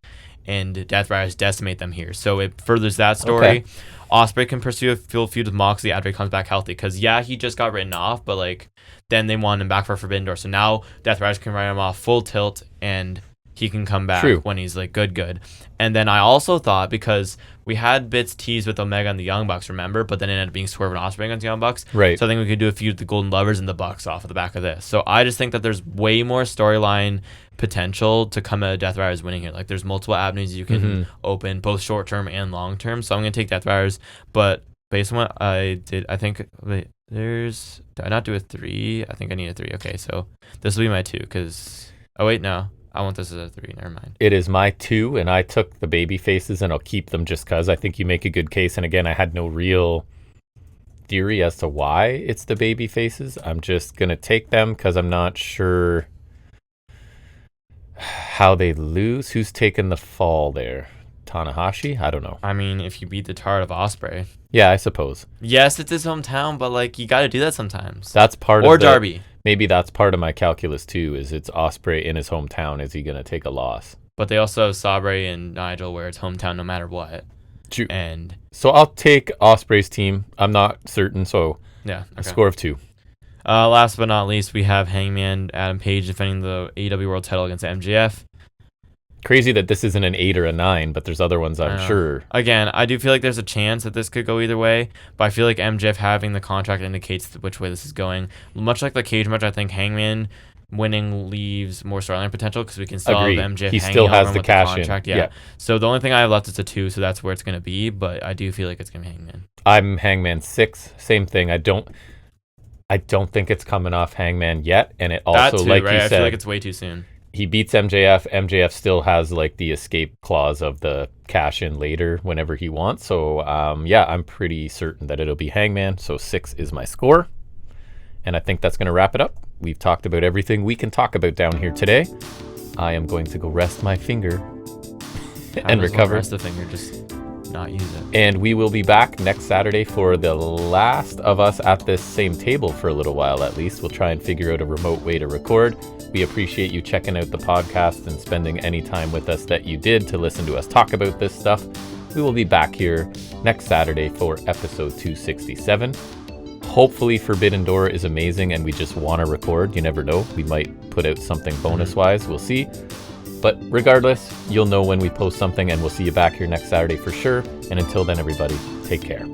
and Death Riders decimate them here. So it furthers that story. Okay. Ospreay can pursue a full feud with Moxley after he comes back healthy because, he just got written off, but, then they want him back for Forbidden Door. So now Death Riders can write him off full tilt, and he can come back when he's, good. And then I also thought, because we had bits teased with Omega and the Young Bucks, remember? But then it ended up being Swerve and Ospreay against the Young Bucks. Right. So I think we could do a feud with the Golden Lovers and the Bucks off of the back of this. So I just think that there's way more storyline potential to come out of Death Riders winning here. There's multiple avenues you can open, both short-term and long-term. So I'm going to take Death Riders. But based on what I did, I think... Wait, did I not do a 3? I think I need a 3. Okay, so this will be my 2 because... Oh, wait, no. I want this as a 3. Never mind. It is my 2, and I took the baby faces, and I'll keep them just because I think you make a good case. And again, I had no real theory as to why it's the baby faces. I'm just going to take them because I'm not sure how they lose. Who's taking the fall there? Tanahashi? I don't know. I mean, if you beat the tar of Ospreay. Yeah, I suppose. Yes, it's his hometown, but, you got to do that sometimes. That's part of the... Darby. Maybe that's part of my calculus too, is it's Ospreay in his hometown. Is he going to take a loss? But they also have Sabre and Nigel where it's hometown no matter what. True. And so I'll take Ospreay's team. I'm not certain, so a score of 2. Last but not least, we have Hangman Adam Page defending the AEW World Title against MJF. Crazy that this isn't an 8 or a 9, but there's other ones I'm sure. Again, I do feel like there's a chance that this could go either way, but I feel like MJF having the contract indicates which way this is going. Much like the cage match, I think Hangman winning leaves more storyline potential because we can still have MJF he hanging still has over the with cash the contract. in. Yeah. So the only thing I have left is a 2, so that's where it's going to be, but I do feel like it's going to be Hangman. I'm Hangman 6. Same thing. I don't think it's coming off Hangman yet, and it also, that too, like right? you I said, feel like it's way too soon. He beats MJF. MJF still has the escape clause of the cash in later whenever he wants. So I'm pretty certain that it'll be Hangman. So 6 is my score. And I think that's going to wrap it up. We've talked about everything we can talk about down here today. I am going to go rest my finger and recover. Rest the finger, just not use it. And we will be back next Saturday for the last of us at this same table for a little while at least. We'll try and figure out a remote way to record. We appreciate you checking out the podcast and spending any time with us that you did to listen to us talk about this stuff. We will be back here next Saturday for episode 267. Hopefully Forbidden Door is amazing and we just want to record. You never know. We might put out something bonus-wise. We'll see. But regardless, you'll know when we post something, and we'll see you back here next Saturday for sure. And until then, everybody, take care.